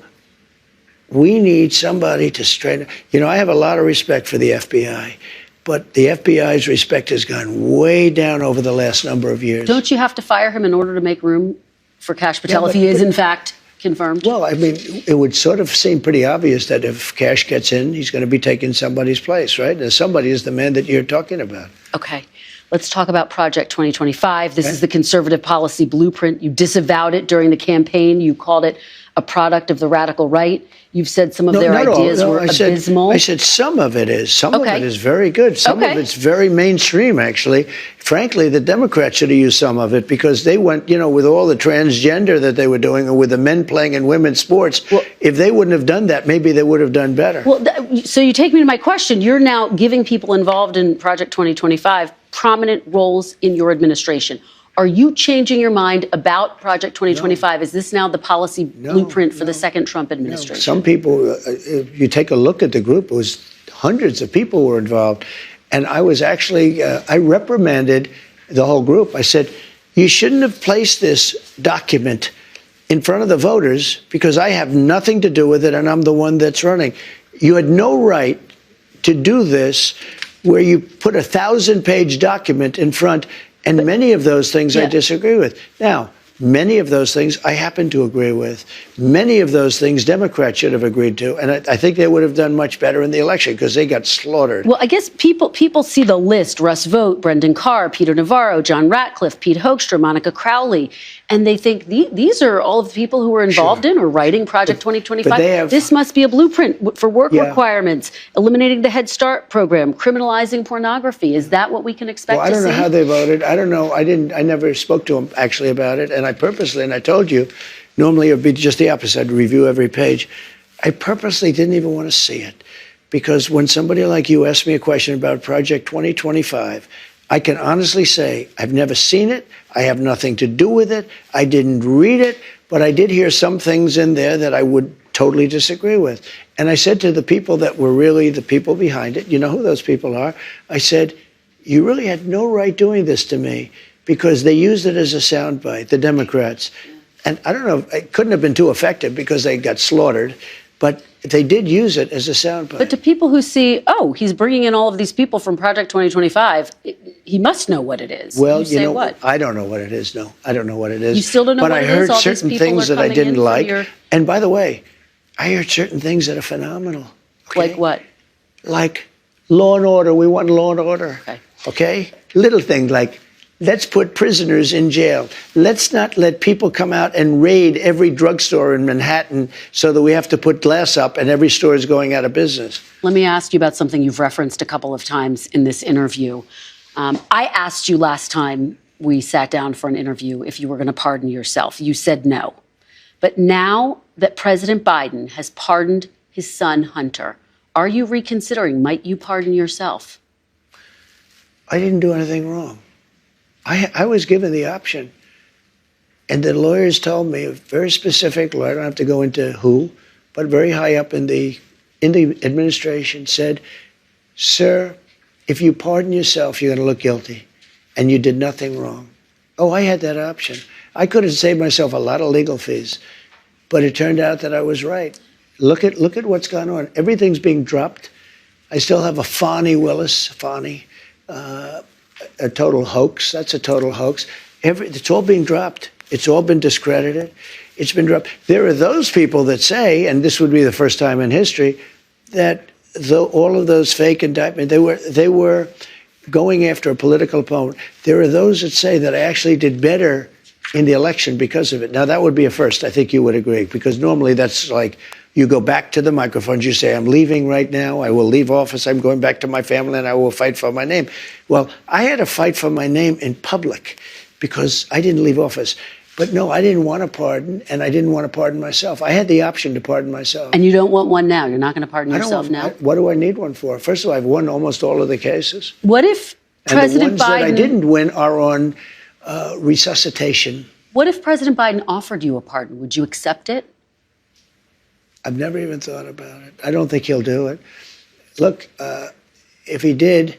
we need somebody to straighten. I have a lot of respect for the FBI, but the FBI's respect has gone way down over the last number of years. Don't you have to fire him in order to make room for Kash Patel if he is in fact confirmed? Well, I mean, it would sort of seem pretty obvious that if Kash gets in, he's going to be taking somebody's place, right? And somebody is the man that you're talking about. Okay. Let's talk about Project 2025. This is the conservative policy blueprint. You disavowed it during the campaign. You called it a product of the radical right. You've said some of their ideas were abysmal. I said some of it is. Some of it is very good. Some of it's very mainstream, actually. Frankly, the Democrats should have used some of it because they went, with all the transgender that they were doing or with the men playing in women's sports. Well, if they wouldn't have done that, maybe they would have done better. Well, so you take me to my question. You're now giving people involved in Project 2025 prominent roles in your administration. Are you changing your mind about Project 2025? No. Is this now the policy blueprint for the second Trump administration? No. Some people, if you take a look at the group, it was hundreds of people were involved. And I was actually, I reprimanded the whole group. I said, you shouldn't have placed this document in front of the voters because I have nothing to do with it and I'm the one that's running. You had no right to do this where you put a 1,000-page document in front. And many of those things I disagree with. Now, many of those things I happen to agree with. Many of those things Democrats should have agreed to. And I think they would have done much better in the election because they got slaughtered. Well, I guess people see the list: Russ Vought, Brendan Carr, Peter Navarro, John Ratcliffe, Pete Hoekstra, Monica Crowley. And they think these are all of the people who were involved in or writing Project 2025. This must be a blueprint for work requirements, eliminating the Head Start program, criminalizing pornography. Is that what we can expect to see? Well, I don't know how they voted. I don't know. I never spoke to them actually about it. And I purposely, and I told you, normally it would be just the opposite. I'd review every page. I purposely didn't even want to see it because when somebody like you asked me a question about Project 2025, I can honestly say I've never seen it. I have nothing to do with it. I didn't read it, but I did hear some things in there that I would totally disagree with. And I said to the people that were really the people behind it, you know who those people are? I said, you really had no right doing this to me because they used it as a soundbite, the Democrats. And I don't know, it couldn't have been too effective because they got slaughtered, but they did use it as a soundbite. But to people who see, oh, he's bringing in all of these people from Project 2025, he must know what it is. Well, you know what? I don't know what it is. No, I don't know what it is. You still don't know what it is? But I heard certain things that I didn't like. And by the way, I heard certain things that are phenomenal. Okay? Like what? Like law and order. We want law and order. Okay? Little things like, let's put prisoners in jail. Let's not let people come out and raid every drugstore in Manhattan so that we have to put glass up and every store is going out of business. Let me ask you about something you've referenced a couple of times in this interview. I asked you last time we sat down for an interview if you were going to pardon yourself. You said no. But now that President Biden has pardoned his son, Hunter, are you reconsidering? Might you pardon yourself? I didn't do anything wrong. I was given the option. And the lawyers told me, a very specific lawyer, I don't have to go into who, but very high up in the administration said, sir, if you pardon yourself, you're going to look guilty. And you did nothing wrong. Oh, I had that option. I could have saved myself a lot of legal fees. But it turned out that I was right. Look at what's gone on. Everything's being dropped. I still have a Fani Willis, a total hoax. That's a total hoax. It's all being dropped. It's all been discredited. It's been dropped. There are those people that say, and this would be the first time in history, that all of those fake indictments, they were going after a political opponent. There are those that say that I actually did better in the election because of it. Now, that would be a first. I think you would agree, because normally that's like you go back to the microphones, you say, I'm leaving right now. I will leave office. I'm going back to my family, and I will fight for my name. Well, I had to fight for my name in public because I didn't leave office. But no, I didn't want to pardon, and I didn't want to pardon myself. I had the option to pardon myself. And you don't want one now? You're not going to pardon yourself now? What do I need one for? First of all, I've won almost all of the cases. What if President Biden... And the ones that I didn't win are on resuscitation. What if President Biden offered you a pardon? Would you accept it? I've never even thought about it. I don't think he'll do it. Look, if he did,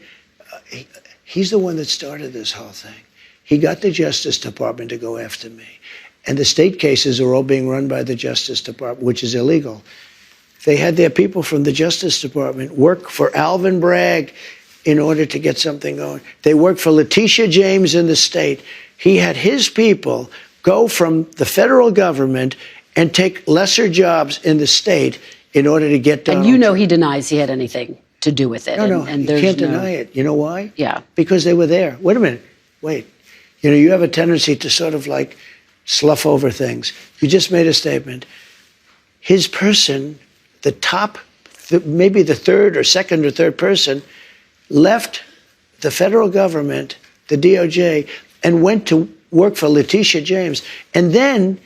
he's the one that started this whole thing. He got the Justice Department to go after me. And the state cases are all being run by the Justice Department, which is illegal. They had their people from the Justice Department work for Alvin Bragg in order to get something going. They worked for Letitia James in the state. He had his people go from the federal government and take lesser jobs in the state in order to get Donald And you know Trump. He denies he had anything to do with it. No, and you can't deny it. You know why? Yeah. Because they were there. Wait a minute. Wait. You know, you have a tendency to sort of like slough over things. You just made a statement. His person, the top, maybe the third or second or third person, left the federal government, the DOJ, and went to work for Letitia James. And then,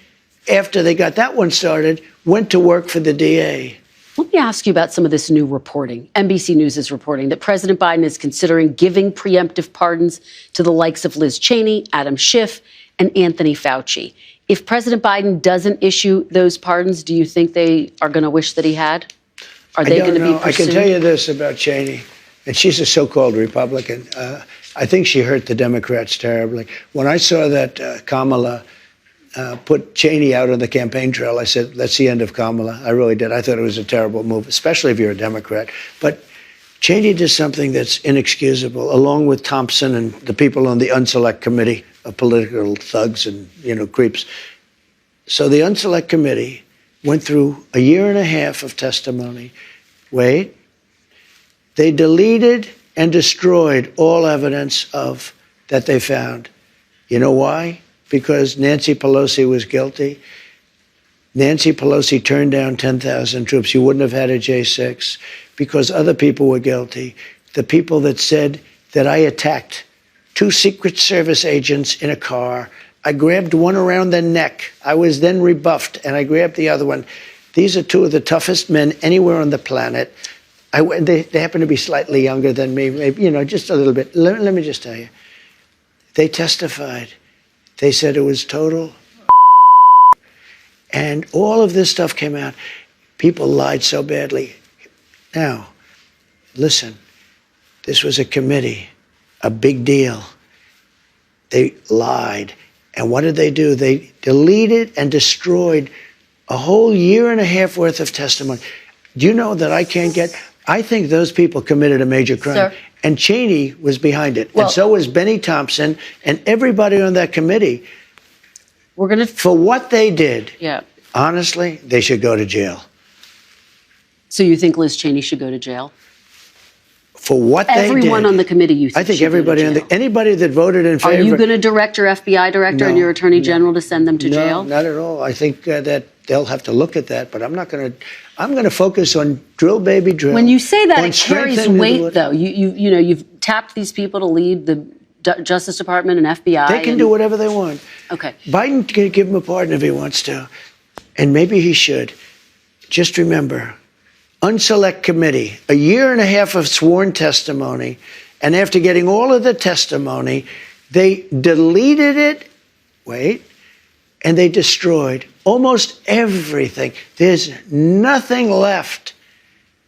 after they got that one started, went to work for the DA. Let me ask you about some of this new reporting. NBC News is reporting that President Biden is considering giving preemptive pardons to the likes of Liz Cheney, Adam Schiff, and Anthony Fauci. If President Biden doesn't issue those pardons, do you think they are going to wish that he had? Are they going to be pursued? I can tell you this about Cheney, and she's a so-called Republican. I think she hurt the Democrats terribly. When I saw that Kamala put Cheney out on the campaign trail, I said, that's the end of Kamala. I really did. I thought it was a terrible move, especially if you're a Democrat. But Cheney did something that's inexcusable, along with Thompson and the people on the Unselect Committee of political thugs and, creeps. So the Unselect Committee went through a year and a half of testimony. Wait. They deleted and destroyed all evidence of that they found. You know why? Because Nancy Pelosi was guilty. Nancy Pelosi turned down 10,000 troops. You wouldn't have had a J6 because other people were guilty. The people that said that I attacked 2 Secret Service agents in a car. I grabbed one around the neck. I was then rebuffed, and I grabbed the other one. These are 2 of the toughest men anywhere on the planet. They happen to be slightly younger than me, maybe, just a little bit. Let me just tell you. They testified. They said it was total. And all of this stuff came out. People lied so badly. Now, listen, this was a committee, a big deal. They lied. And what did they do? They deleted and destroyed a whole year and a half worth of testimony. Do you know that I think those people committed a major crime. Sir? And Cheney was behind it. Well, and so was Benny Thompson and everybody on that committee. For what they did, honestly, they should go to jail. So you think Liz Cheney should go to jail? For what they did. Everyone on the committee, you think I think everybody anybody that voted in favor. Are you going to direct your FBI director and your attorney general to send them to jail? No, not at all. I think that they'll have to look at that, but I'm not going to. I'm going to focus on drill, baby, drill. When you say that, it carries weight, though. You've tapped these people to lead the Justice Department and FBI. They can do whatever they want. Okay. Biden can give him a pardon if he wants to, and maybe he should. Just remember, Unselect Committee, a year and a half of sworn testimony, and after getting all of the testimony, they deleted it. Wait. And they destroyed almost everything. There's nothing left.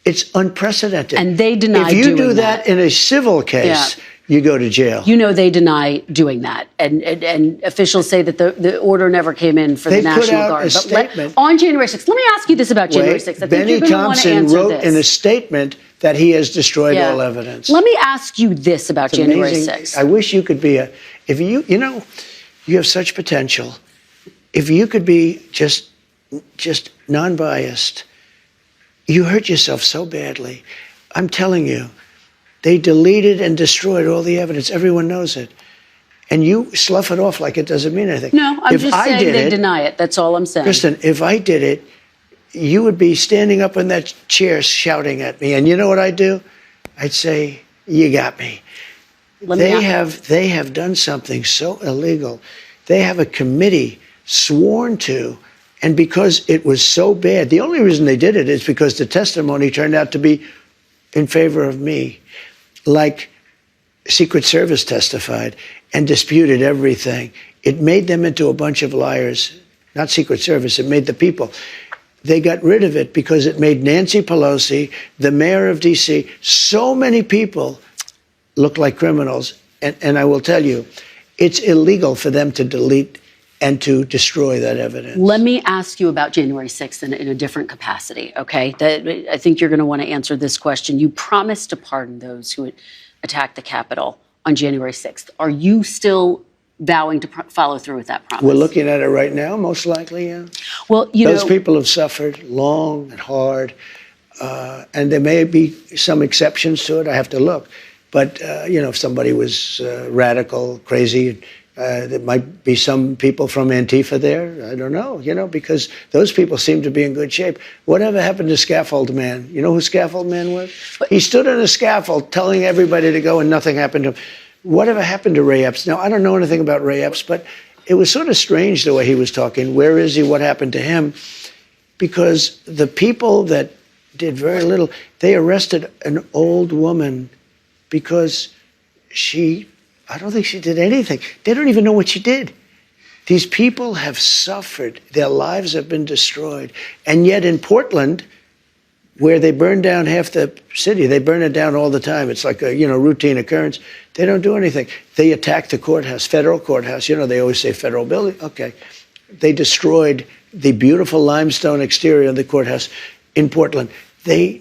It's unprecedented. And they deny doing that. If you do that that in a civil case, you go to jail. They deny doing that. And officials say that the order never came in for the National Guard. They put out a statement. On January 6th, let me ask you this about January 6th. I think Benny you're going to want to answer Thompson wrote in a statement that he has destroyed all evidence. Let me ask you this about January 6th. I wish you could be you have such potential. if you could be just non-biased, you hurt yourself so badly. I'm telling you, they deleted and destroyed all the evidence. Everyone knows it. And you slough it off like it doesn't mean anything. No, I'm just saying they deny it. That's all I'm saying. Kristen, if I did it, you would be standing up in that chair shouting at me. And you know what I'd do? I'd say, you got me. They have done something so illegal. They have a committee sworn to, and because it was so bad, the only reason they did it is because the testimony turned out to be in favor of me. Like Secret Service testified and disputed everything. It made them into a bunch of liars. Not Secret Service, it made the people. They got rid of it because it made Nancy Pelosi, the mayor of D.C., so many people look like criminals. And I will tell you, it's illegal for them to delete and to destroy that evidence. Let me ask you about January 6th in a different capacity, okay? I think you're going to want to answer this question. You promised to pardon those who attacked the Capitol on January 6th. Are you still vowing to follow through with that promise? We're looking at it right now, most likely, yeah. Well, those people have suffered long and hard, and there may be some exceptions to it. I have to look. But, if somebody was radical, crazy, there might be some people from Antifa there. I don't know, because those people seem to be in good shape. Whatever happened to Scaffold Man? You know who Scaffold Man was? He stood on a scaffold telling everybody to go and nothing happened to him. Whatever happened to Ray Epps? Now, I don't know anything about Ray Epps, but it was sort of strange the way he was talking. Where is he? What happened to him? Because the people that did very little, they arrested an old woman because I don't think she did anything. They don't even know what she did. These people have suffered. Their lives have been destroyed. And yet in Portland, where they burn down half the city, they burn it down all the time. It's like a routine occurrence. They don't do anything. They attack the courthouse, federal courthouse. They always say federal building. Okay. They destroyed the beautiful limestone exterior of the courthouse in Portland. They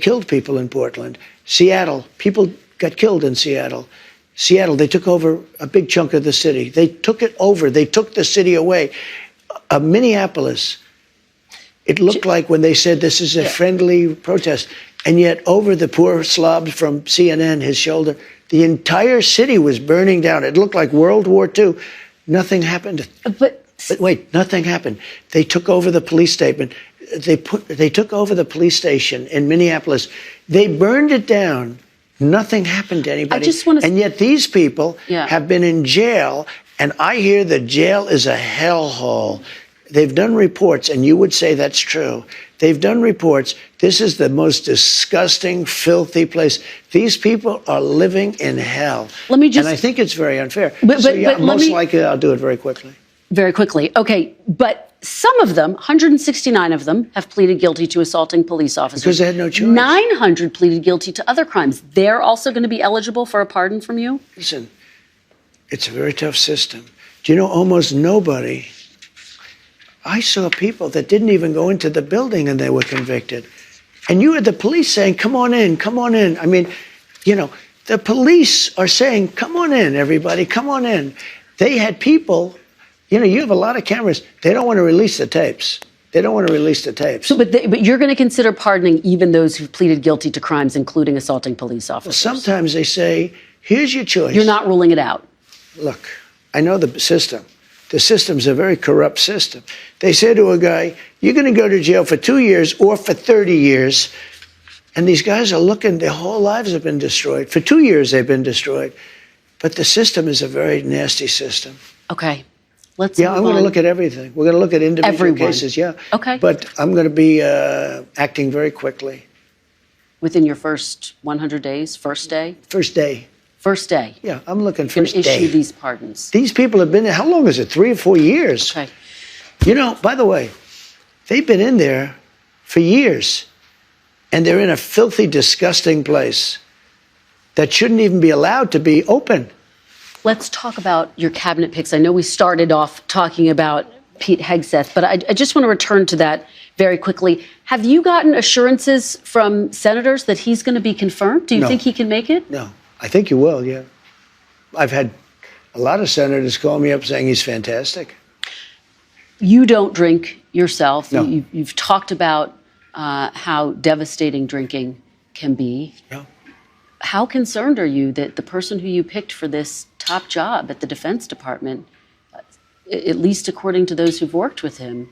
killed people in Portland. Seattle, people got killed in Seattle. Seattle, they took over a big chunk of the city. They took it over. They took the city away. Minneapolis, it looked like when they said this is a friendly protest, and yet over the poor slob from CNN, his shoulder, the entire city was burning down. It looked like World War II. Nothing happened. But wait, nothing happened. They took over the police statement. They took over the police station in Minneapolis. They burned it down. Nothing happened to anybody. And yet these people have been in jail, and I hear the jail is a hellhole. They've done reports, and you would say that's true. They've done reports. This is the most disgusting, filthy place. These people are living in hell. And I think it's very unfair. Most likely I'll do it very quickly. Very quickly. Okay, but some of them, 169 of them, have pleaded guilty to assaulting police officers. Because they had no choice. 900 pleaded guilty to other crimes. They're also going to be eligible for a pardon from you? Listen, it's a very tough system. Do you know almost nobody? I saw people that didn't even go into the building and they were convicted. And you had the police saying, come on in, come on in. I mean, the police are saying, come on in, everybody, come on in. They had people... you have a lot of cameras. They don't want to release the tapes. They don't want to release the tapes. So, but you're going to consider pardoning even those who've pleaded guilty to crimes, including assaulting police officers? Well, sometimes they say, here's your choice. You're not ruling it out? Look, I know the system. The system's a very corrupt system. They say to a guy, you're going to go to jail for 2 years or for 30 years. And these guys are looking, their whole lives have been destroyed. For 2 years, they've been destroyed. But the system is a very nasty system. Okay. I'm going to look at everything. We're going to look at individual cases, Okay. But I'm going to be acting very quickly. Within your first 100 days, first day? First day. First day? Yeah, I'm looking first day. Issue these pardons. These people have been there, how long is it, 3 or 4 years? Okay. By the way, they've been in there for years, and they're in a filthy, disgusting place that shouldn't even be allowed to be open. Let's talk about your cabinet picks. I know we started off talking about Pete Hegseth, but I just want to return to that very quickly. Have you gotten assurances from senators that he's going to be confirmed? Do you think he can make it? No. I think you will, yeah. I've had a lot of senators call me up saying he's fantastic. You don't drink yourself. No. You've talked about how devastating drinking can be. Yeah. How concerned are you that the person who you picked for this top job at the Defense Department, at least according to those who've worked with him,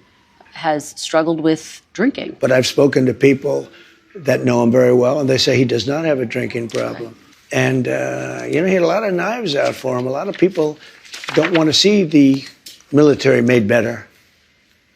has struggled with drinking? But I've spoken to people that know him very well, and they say he does not have a drinking problem. Right. And, he had a lot of knives out for him. A lot of people don't want to see the military made better.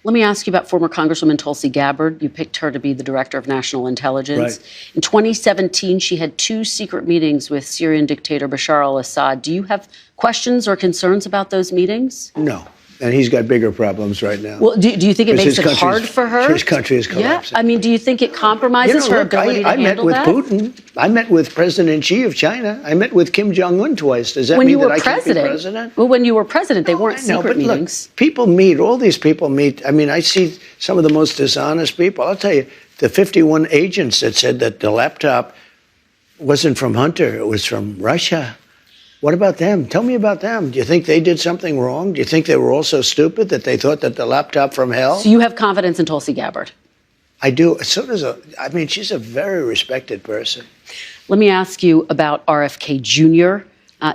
Let me ask you about former Congresswoman Tulsi Gabbard. You picked her to be the Director of National Intelligence. Right. In 2017, she had 2 secret meetings with Syrian dictator Bashar al-Assad. Do you have questions or concerns about those meetings? No. And he's got bigger problems right now. Well, do you think it makes it hard for her? His country is collapsing. Yeah. I mean, do you think it compromises her ability to handle that? I met with Putin. I met with President Xi of China. I met with Kim Jong-un twice. Does that mean that I can't be president? Well, when you were president, they weren't secret meetings. Look, people meet. All these people meet. I mean, I see some of the most dishonest people. I'll tell you, the 51 agents that said that the laptop wasn't from Hunter, it was from Russia. What about them? Tell me about them. Do you think they did something wrong? Do you think they were all so stupid that they thought that the laptop from hell? So you have confidence in Tulsi Gabbard? I do. She's a very respected person. Let me ask you about RFK Jr.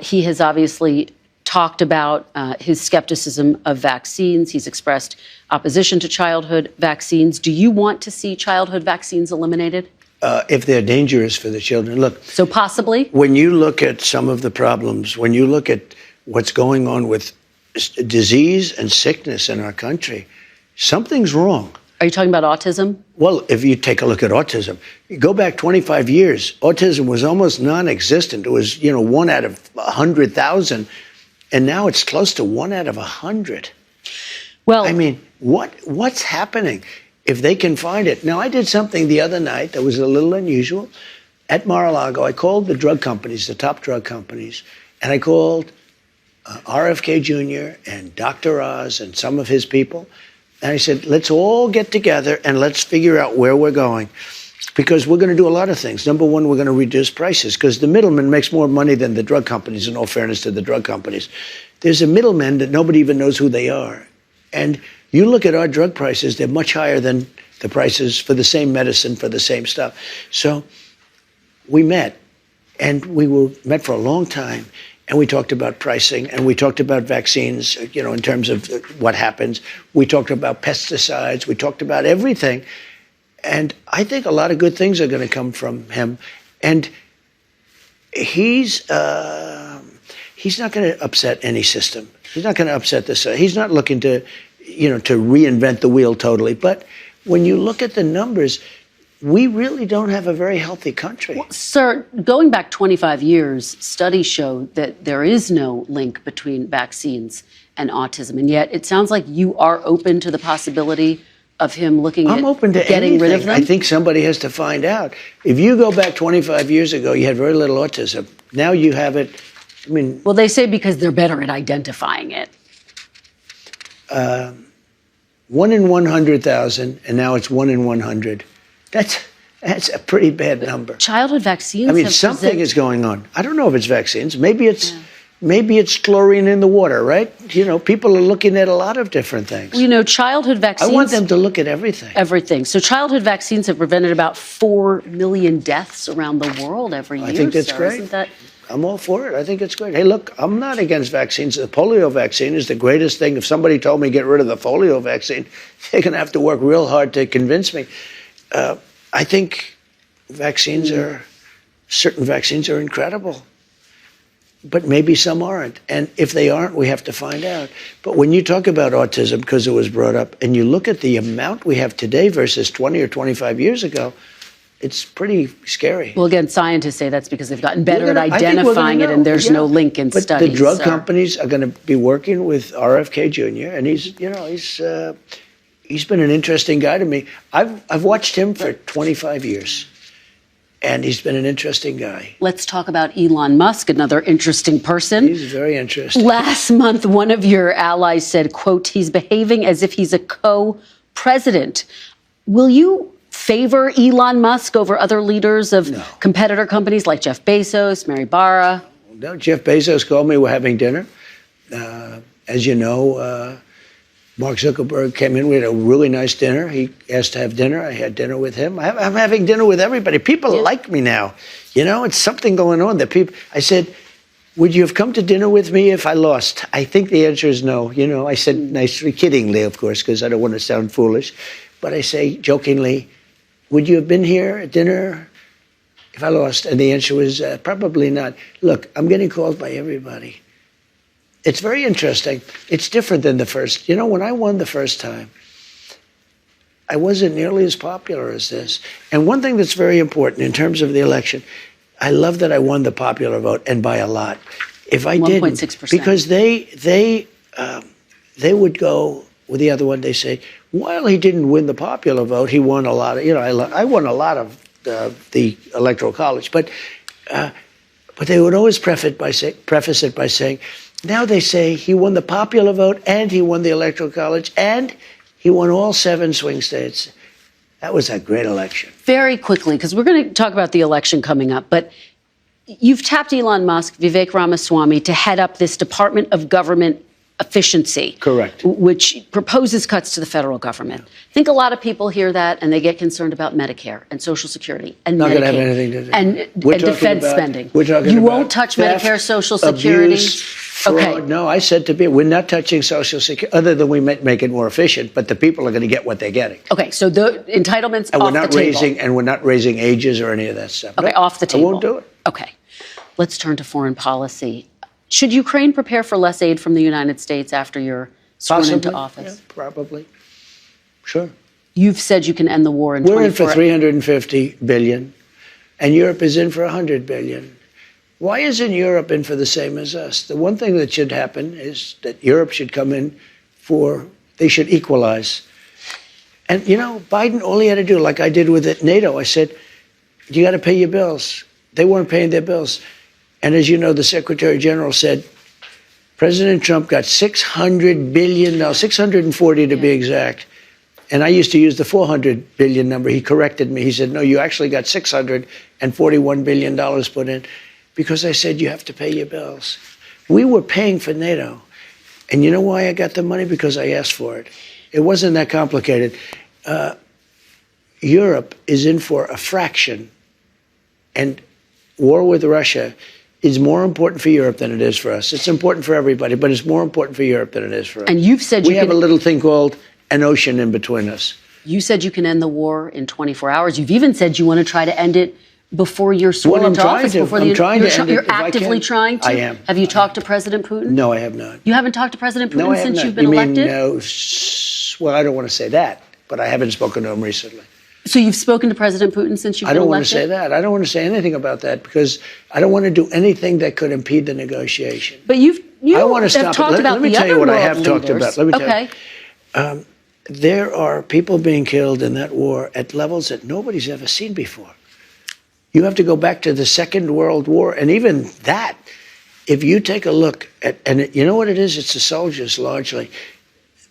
He has obviously talked about his skepticism of vaccines. He's expressed opposition to childhood vaccines. Do you want to see childhood vaccines eliminated? If they're dangerous for the children. Look. So possibly? When you look at some of the problems, when you look at what's going on with disease and sickness in our country, something's wrong. Are you talking about autism? Well, if you take a look at autism, you go back 25 years, autism was almost non-existent. It was, 1 out of 100,000. And now it's close to 1 out of 100. Well, I mean, what's happening? If they can find it. Now, I did something the other night that was a little unusual. At Mar-a-Lago, I called the drug companies, the top drug companies, and I called RFK Jr. and Dr. Oz and some of his people. And I said, let's all get together and let's figure out where we're going. Because we're going to do a lot of things. Number one, we're going to reduce prices because the middleman makes more money than the drug companies, in all fairness to the drug companies. There's a middleman that nobody even knows who they are. And you look at our drug prices, they're much higher than the prices for the same medicine, for the same stuff. So we met, and we met for a long time, and we talked about pricing, and we talked about vaccines, in terms of what happens. We talked about pesticides. We talked about everything. And I think a lot of good things are going to come from him. And he's not going to upset any system. He's not going to upset this. He's not looking to, to reinvent the wheel totally. But when you look at the numbers, we really don't have a very healthy country. Well, sir, going back 25 years, studies show that there is no link between vaccines and autism. And yet it sounds like you are open to the possibility of him looking at getting rid of them? I think somebody has to find out. If you go back 25 years ago, you had very little autism. Now you have it. I mean, well, they say because they're better at identifying it. 1 in 100,000, and now it's 1 in 100. That's a pretty bad number. Childhood vaccines. I mean, something is going on. I don't know if it's vaccines. Maybe it's chlorine in the water, right? People are looking at a lot of different things. Childhood vaccines. I want them to look at everything. Everything. So childhood vaccines have prevented about 4 million deaths around the world every year. I think that's great. I'm all for it. I think it's great. Hey, look, I'm not against vaccines. The polio vaccine is the greatest thing. If somebody told me get rid of the polio vaccine, they're going to have to work real hard to convince me. I think certain vaccines are incredible. But maybe some aren't. And if they aren't, we have to find out. But when you talk about autism, because it was brought up, and you look at the amount we have today versus 20 or 25 years ago, it's pretty scary. Well, again, scientists say that's because they've gotten better at identifying it, and there's no link in studies. But the drug companies are going to be working with RFK Jr., and he's been an interesting guy to me. I've watched him for 25 years. And he's been an interesting guy. Let's talk about Elon Musk, another interesting person. He's very interesting. Last month, one of your allies said, quote, he's behaving as if he's a co-president. Will you favor Elon Musk over other leaders of competitor companies like Jeff Bezos, Mary Barra? No, Jeff Bezos called me. We're having dinner. As you know, Mark Zuckerberg came in. We had a really nice dinner. He asked to have dinner. I had dinner with him. I'm having dinner with everybody. People like me now. You know, it's something going on that people. I said, would you have come to dinner with me if I lost? I think the answer is no. You know, I said nicely, kiddingly, of course, because I don't want to sound foolish. But I say jokingly, would you have been here at dinner if I lost? And the answer was probably not. Look, I'm getting called by everybody. It's very interesting. It's different than the first. You know, when I won the first time, I wasn't nearly as popular as this. And one thing that's very important in terms of the election, I love that I won the popular vote, and by a lot. If I didn't, 1.6%. because they would go with the other one. They say, while he didn't win the popular vote, he won a lot of. You know, I won a lot of the Electoral College, but they would always preface it by saying. Now they say he won the popular vote and he won the Electoral College and he won all 7 swing states. That was a great election. Very quickly, because we're going to talk about the election coming up, but you've tapped Elon Musk, Vivek Ramaswamy, to head up this Department of Government Efficiency. Correct. Which proposes cuts to the federal government. I think a lot of people hear that and they get concerned about Medicare and Social Security and Not Medicaid. Not going to have anything to do. And defense spending. You won't touch theft, Medicare, Social Security? Abuse, fraud. Okay. No, I said to people, we're not touching Social Security, other than we make it more efficient, but the people are going to get what they're getting. Okay, so the entitlements and off the table. And we're not raising ages or any of that stuff. Okay, off the table. I won't do it. Okay, let's turn to foreign policy. Should Ukraine prepare for less aid from the United States after you're sworn into office? Yeah, probably. Sure. You've said you can end the war in 24 hours. We're in for 350 billion, and Europe is in for 100 billion. Why isn't Europe in for the same as us? The one thing that should happen is that Europe should come in they should equalize. And, you know, Biden, all he had to do, like I did with NATO, I said, you got to pay your bills. They weren't paying their bills. And as you know, the Secretary General said, President Trump got $600 billion, now 640 to be exact. And I used to use the 400 billion number. He corrected me. He said, no, you actually got $641 billion put in. Because I said, you have to pay your bills. We were paying for NATO. And you know why I got the money? Because I asked for it. It wasn't that complicated. Europe is in for a fraction. And war with Russia is more important for Europe than it is for us. It's important for everybody, but it's more important for Europe than it is for us. And you've said we have a little thing called an ocean in between us. You said you can end the war in 24 hours. You've even said you want to try to end it before you're sworn into office. You're actively trying to? I am. Have you talked to President Putin? No, I have not. You haven't talked to President Putin no, I have since not. you've been elected? No. Well, I don't want to say that, but I haven't spoken to him recently. So you've spoken to President Putin since you've been elected? I don't want to say that. I don't want to say anything about that because I don't want to do anything that could impede the negotiation. But you I want to stop talked it. about let me tell you what I have talked about. Let me tell you. There are people being killed in that war at levels that nobody's ever seen before. You have to go back to the Second World War, and even that, if you take a look at, and you know what it is? It's the soldiers largely.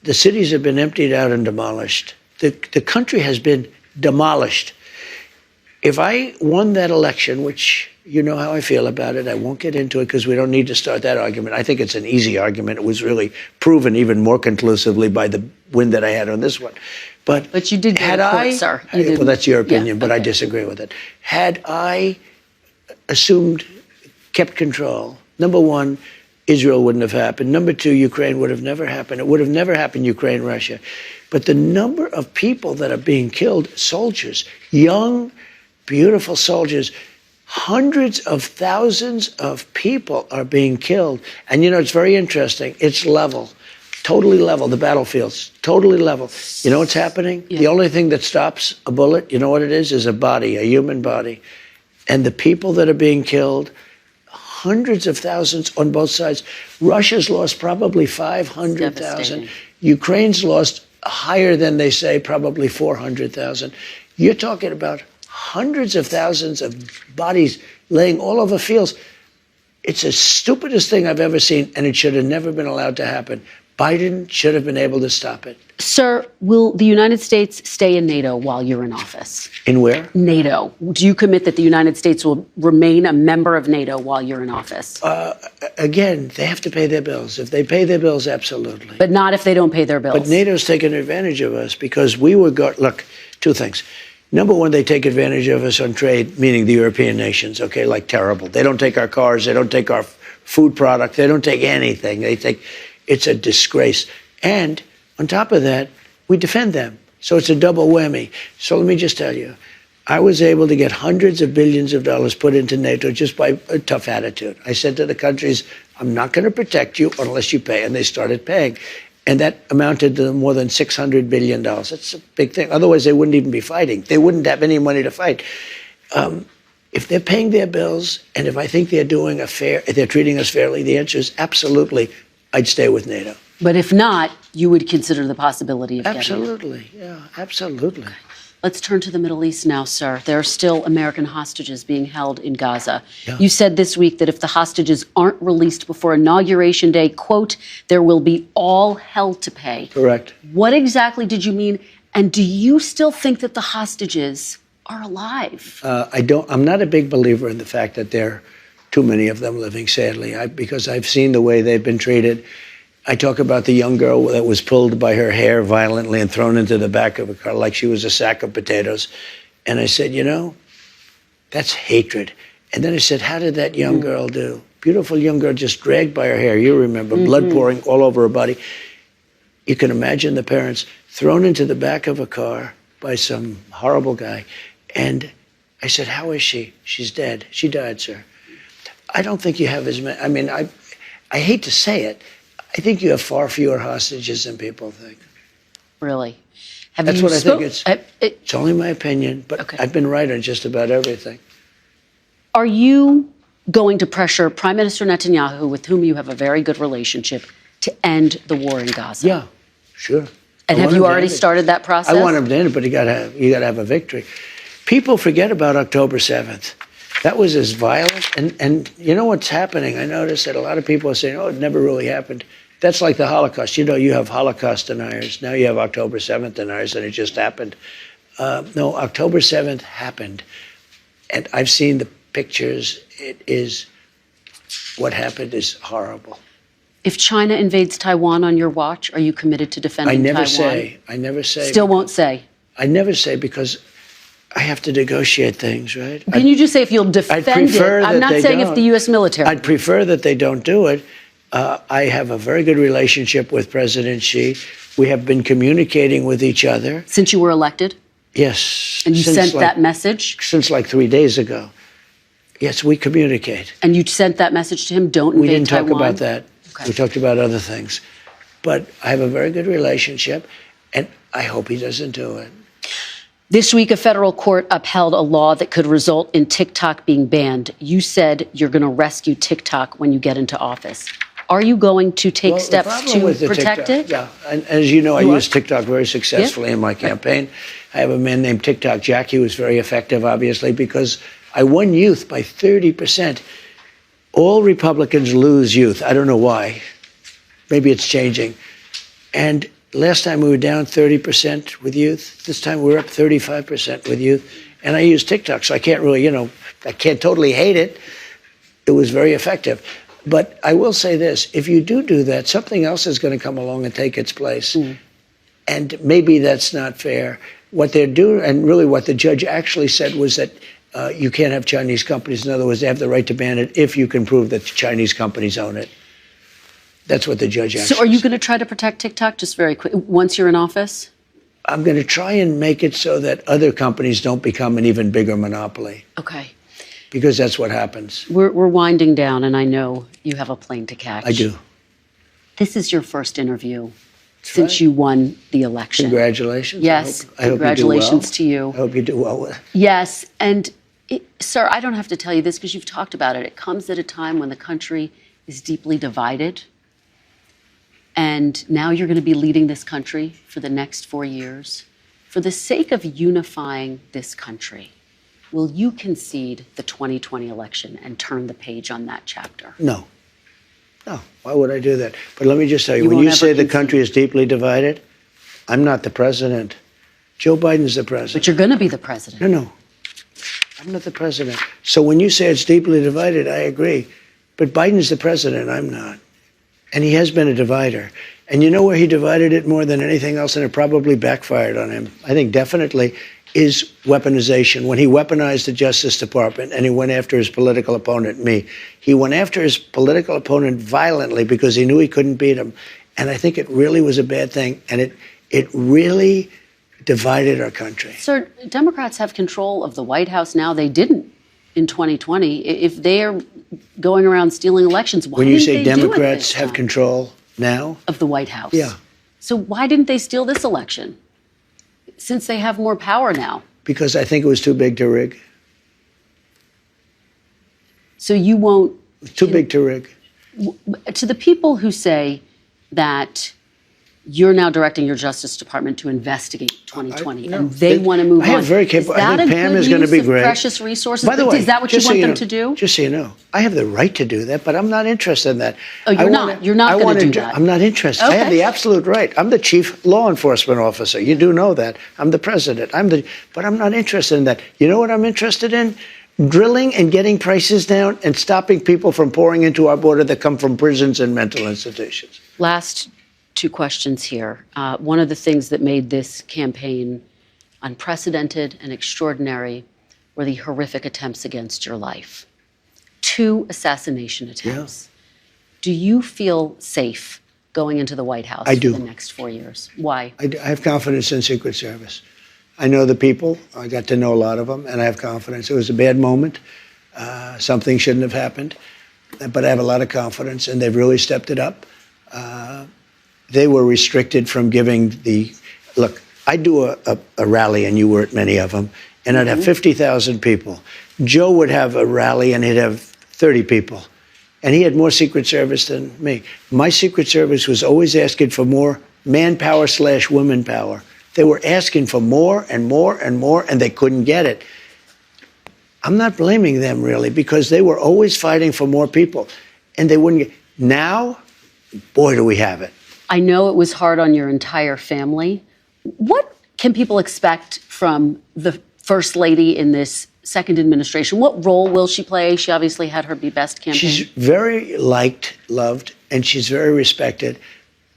The cities have been emptied out and demolished. The country has been demolished. If I won that election, which you know how I feel about it, I won't get into it because we don't need to start that argument. I think it's an easy argument. It was really proven even more conclusively by the win that I had on this one. But you did get a court, sir. Well, that's your opinion, but I disagree with it. Had I kept control, number one, Israel wouldn't have happened. Number two, Ukraine would have never happened. It would have never happened, Ukraine, Russia. But the number of people that are being killed, soldiers, young, beautiful soldiers, hundreds of thousands of people are being killed. And, you know, it's very interesting. It's level. Totally level, the battlefields, totally level. You know what's happening? Yeah. The only thing that stops a bullet, you know what it is a body, a human body. And the people that are being killed, hundreds of thousands on both sides. Russia's lost probably 500,000. Ukraine's lost higher than they say, probably 400,000. You're talking about hundreds of thousands of bodies laying all over fields. It's the stupidest thing I've ever seen, and it should have never been allowed to happen. Biden should have been able to stop it. Sir, will the United States stay in NATO while you're in office? In where? NATO. Do you commit that the United States will remain a member of NATO while you're in office? Again, they have to pay their bills. If they pay their bills, absolutely. But not if they don't pay their bills. But NATO's taken advantage of us because look, two things. Number one, they take advantage of us on trade, meaning the European nations, okay, like terrible. They don't take our cars. They don't take our food product. They don't take anything. It's a disgrace. And on top of that, we defend them. So it's a double whammy. So let me just tell you, I was able to get hundreds of billions of dollars put into NATO just by a tough attitude. I said to the countries, I'm not going to protect you unless you pay. And they started paying. And that amounted to more than $600 billion. That's a big thing. Otherwise, they wouldn't even be fighting. They wouldn't have any money to fight. If they're paying their bills, and if I think they're treating us fairly, the answer is absolutely, I'd stay with NATO. But if not, you would consider the possibility of absolutely, getting it. Yeah, absolutely. Okay. Let's turn to the Middle East now, sir. There are still American hostages being held in Gaza. Yeah. You said this week that if the hostages aren't released before Inauguration Day, quote, there will be all hell to pay. Correct. What exactly did you mean? And do you still think that the hostages are alive? I'm not a big believer in the fact that there are too many of them living, sadly, because I've seen the way they've been treated. I talk about the young girl that was pulled by her hair violently and thrown into the back of a car like she was a sack of potatoes. And I said, that's hatred. And then I said, how did that young girl do? Beautiful young girl just dragged by her hair. You remember, blood pouring all over her body. You can imagine the parents thrown into the back of a car by some horrible guy. And I said, how is she? She's dead. She died, sir. I don't think you have as many. I mean, I hate to say it. I think you have far fewer hostages than people think. Really? That's what I think. It's only my opinion, but okay. I've been right on just about everything. Are you going to pressure Prime Minister Netanyahu, with whom you have a very good relationship, to end the war in Gaza? Yeah, sure. And have you already started that process? I want him to end it, but you got to have a victory. People forget about October 7th. That was as violent. And you know what's happening? I noticed that a lot of people are saying, oh, it never really happened. That's like the Holocaust. You have Holocaust deniers. Now you have October 7th deniers, and it just happened. No, October 7th happened. And I've seen the pictures. What happened is horrible. If China invades Taiwan on your watch, are you committed to defending Taiwan? I never say. Still won't say? I never say because I have to negotiate things, right? Can you just say if you'll defend it? I'm not saying if the U.S. military. I'd prefer that they don't do it. I have a very good relationship with President Xi. We have been communicating with each other. Since you were elected? Yes. And you sent that message? Since like 3 days ago. Yes, we communicate. And you sent that message to him, don't invade Taiwan? We didn't talk about that. Okay. We talked about other things. But I have a very good relationship, and I hope he doesn't do it. This week, a federal court upheld a law that could result in TikTok being banned. You said you're going to rescue TikTok when you get into office. Are you going to take steps to protect it? Yeah, and as you know, I use TikTok very successfully in my campaign. I have a man named TikTok Jack. He was very effective, obviously, because I won youth by 30%. All Republicans lose youth. I don't know why. Maybe it's changing. And last time we were down 30% with youth. This time we're up 35% with youth. And I use TikTok, so I can't really, I can't totally hate it. It was very effective. But I will say this, if you do that, something else is going to come along and take its place. And maybe that's not fair. What they're doing, and really what the judge actually said was that you can't have Chinese companies. In other words, they have the right to ban it if you can prove that the Chinese companies own it. That's what the judge actually said. So are you going to try to protect TikTok just very quick, once you're in office? I'm going to try and make it so that other companies don't become an even bigger monopoly. Okay. Because that's what happens. We're winding down, and I know you have a plane to catch. I do. This is your first interview since you won the election. Congratulations. Yes, I hope congratulations to you. I hope you do well with it. Yes, and sir, I don't have to tell you this because you've talked about it. It comes at a time when the country is deeply divided. And now you're going to be leading this country for the next 4 years. For the sake of unifying this country, will you concede the 2020 election and turn the page on that chapter? No. No, why would I do that? But let me just tell you, You when won't you ever say the concede. country is deeply divided, I'm not the president. Joe Biden's the president. But you're going to be the president. No. I'm not the president. So when you say it's deeply divided, I agree. But Biden's the president, I'm not. And he has been a divider. And you know where he divided it more than anything else, and it probably backfired on him, I think definitely, is weaponization. When he weaponized the Justice Department and he went after his political opponent, me, he went after his political opponent violently because he knew he couldn't beat him. And I think it really was a bad thing. And it really divided our country. Sir, Democrats have control of the White House now. They didn't in 2020. If they're going around stealing elections, why when you didn't say they do it Democrats this have time? control now? Of the White House. Yeah. So why didn't they steal this election? Since they have more power now. Because I think it was too big to rig. So you won't. Too big to rig. To the people who say that you're now directing your Justice Department to investigate 2020, no, and they want to move I have on. very capable. I think Pam is going to be great. Precious resources. By the way, is that what you want them to do? Just so you know, I have the right to do that, but I'm not interested in that. Oh, you're not. You're not going to do that. I'm not interested. I have the absolute right. I'm the chief law enforcement officer. You do know that. I'm the president. But I'm not interested in that. You know what I'm interested in? Drilling and getting prices down and stopping people from pouring into our border that come from prisons and mental institutions. Last two questions here. One of the things that made this campaign unprecedented and extraordinary were the horrific attempts against your life. 2 assassination attempts. Yeah. Do you feel safe going into the White House for the next 4 years? Why? I have confidence in Secret Service. I know the people. I got to know a lot of them, and I have confidence. It was a bad moment. Something shouldn't have happened. But I have a lot of confidence, and they've really stepped it up. They were restricted from giving the... Look, I do a rally, and you were at many of them, and I'd have 50,000 people. Joe would have a rally, and he'd have 30 people. And he had more Secret Service than me. My Secret Service was always asking for more manpower/women power. They were asking for more and more and more, and they couldn't get it. I'm not blaming them, really, because they were always fighting for more people, and they wouldn't get... Now, boy, do we have it. I know it was hard on your entire family. What can people expect from the First Lady in this second administration? What role will she play? She obviously had her Be Best campaign. She's very liked, loved, and she's very respected,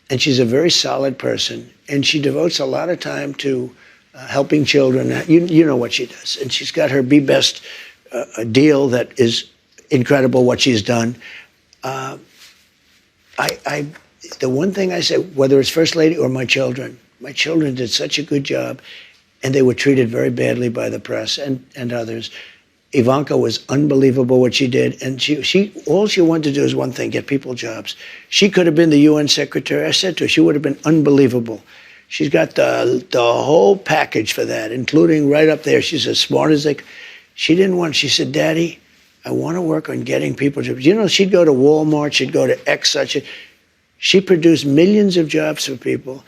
and she's a very solid person, and she devotes a lot of time to helping children. You know what she does, and she's got her Be Best deal that is incredible what she's done. The one thing I say, whether it's First Lady or my children did such a good job, and they were treated very badly by the press and others. Ivanka was unbelievable what she did, and all she wanted to do is one thing: get people jobs. She could have been the UN secretary. I said to her, she would have been unbelievable. She's got the whole package for that, including right up there. She's as smart as they. She didn't want. She said, "Daddy, I want to work on getting people jobs." You know, she'd go to Walmart, she'd go to X such a. She produced millions of jobs for people.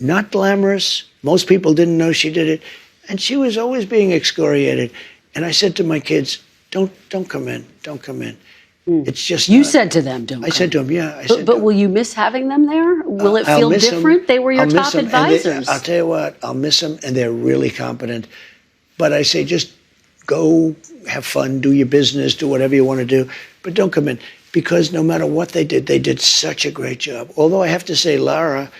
Not glamorous. Most people didn't know she did it, and she was always being excoriated. And I said to my kids, "Don't come in. Don't come in." It's just you said to them, "Don't." I said to them, "Yeah." But will you miss having them there? Will it feel different? They were your top advisors. I'll tell you what, I'll miss them, and they're really competent. But I say, just go have fun, do your business, do whatever you want to do, but don't come in, because no matter what they did such a great job. Although I have to say, Lara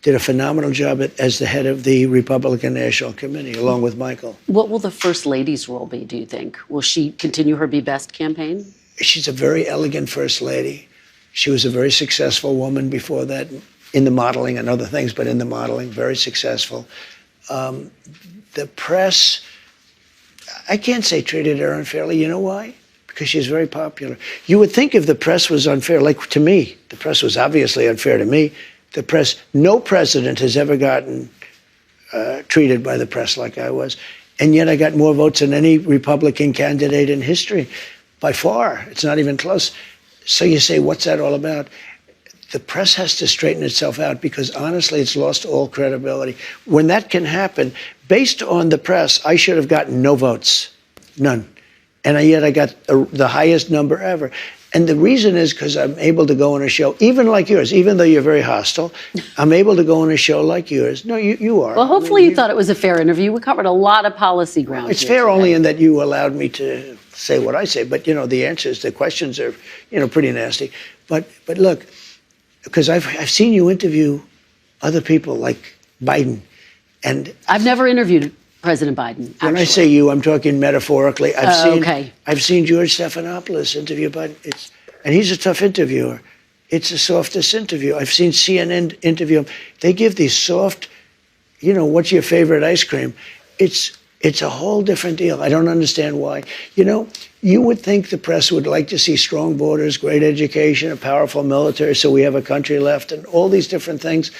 did a phenomenal job as the head of the Republican National Committee, along with Michael. What will the First Lady's role be, do you think? Will she continue her Be Best campaign? She's a very elegant First Lady. She was a very successful woman before that, in the modeling and other things, but in the modeling, very successful. The press, I can't say treated her unfairly. You know why? Because she's very popular. You would think if the press was unfair, like to me, the press was obviously unfair to me. The press, no president has ever gotten treated by the press like I was. And yet I got more votes than any Republican candidate in history. By far, it's not even close. So you say, what's that all about? The press has to straighten itself out, because honestly, it's lost all credibility. When that can happen, based on the press, I should have gotten no votes, none. And yet I got the highest number ever. And the reason is because I'm able to go on a show, even like yours, even though you're very hostile, I'm able to go on a show like yours. No, you are. Well, hopefully you thought it was a fair interview. We covered a lot of policy ground. It's fair only in that you allowed me to say what I say. But, the answers, the questions are, pretty nasty. But look, because I've seen you interview other people like Biden. And I've never interviewed President Biden. Actually. When I say you, I'm talking metaphorically. Okay. I've seen George Stephanopoulos interview Biden, and he's a tough interviewer. It's the softest interview. I've seen CNN interview him. They give these soft, what's your favorite ice cream? It's a whole different deal. I don't understand why. You would think the press would like to see strong borders, great education, a powerful military, so we have a country left, and all these different things.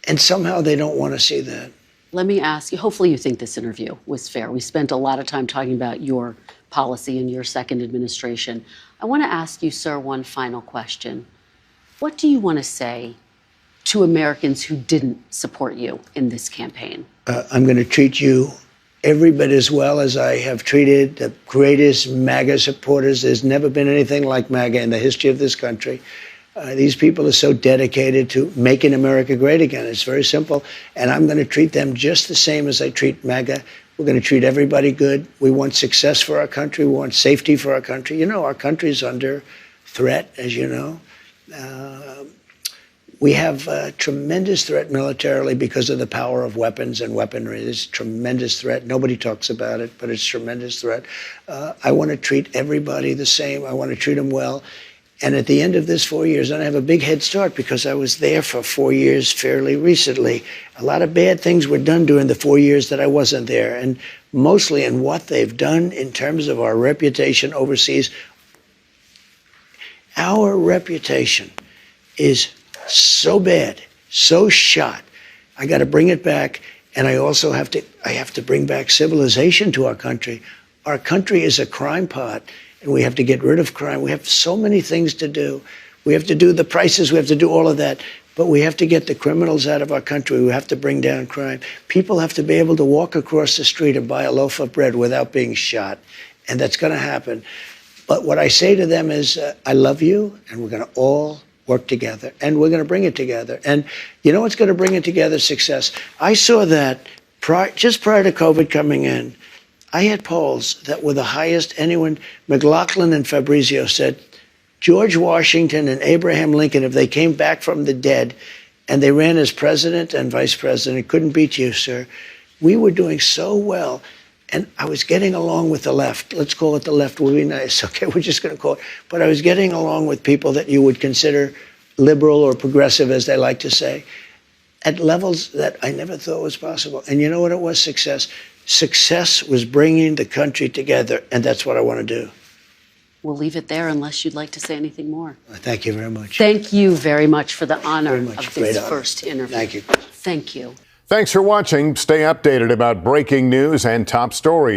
And somehow they don't want to see that. Let me ask you, hopefully you think this interview was fair. We spent a lot of time talking about your policy and your second administration. I want to ask you, sir, one final question. What do you want to say to Americans who didn't support you in this campaign? I'm going to treat you every bit as well as I have treated the greatest MAGA supporters. There's never been anything like MAGA in the history of this country. These people are so dedicated to making America great again. It's very simple. And I'm going to treat them just the same as I treat MAGA. We're going to treat everybody good. We want success for our country. We want safety for our country. Our country's under threat, as you know. We have a tremendous threat militarily because of the power of weapons and weaponry. It's a tremendous threat. Nobody talks about it, but it's a tremendous threat. I want to treat everybody the same. I want to treat them well. And at the end of this 4 years, and I have a big head start because I was there for 4 years fairly recently. A lot of bad things were done during the 4 years that I wasn't there, and mostly in what they've done in terms of our reputation overseas. Our reputation is so bad, so shot. I got to bring it back, and I also have to bring back civilization to our country. Our country is a crime pot. And we have to get rid of crime. We have so many things to do. We have to do the prices. We have to do all of that. But we have to get the criminals out of our country. We have to bring down crime. People have to be able to walk across the street and buy a loaf of bread without being shot. And that's going to happen. But what I say to them is, I love you, and we're going to all work together. And we're going to bring it together. And you know what's going to bring it together? Success. I saw that just prior to COVID coming in. I had polls that were the highest anyone. McLaughlin and Fabrizio said George Washington and Abraham Lincoln, if they came back from the dead and they ran as president and vice president, couldn't beat you, sir. We were doing so well. And I was getting along with the left. Let's call it the left. Will be nice. Okay, we're just going to call it. But I was getting along with people that you would consider liberal or progressive, as they like to say, at levels that I never thought was possible. And you know what it was? Success. Success was bringing the country together, and that's what I want to do. We'll leave it there unless you'd like to say anything more. Thank you very much. Thank you very much for the honor of this honor. First interview. Thank you. Thank you. Thanks for watching. Stay updated about breaking news and top stories.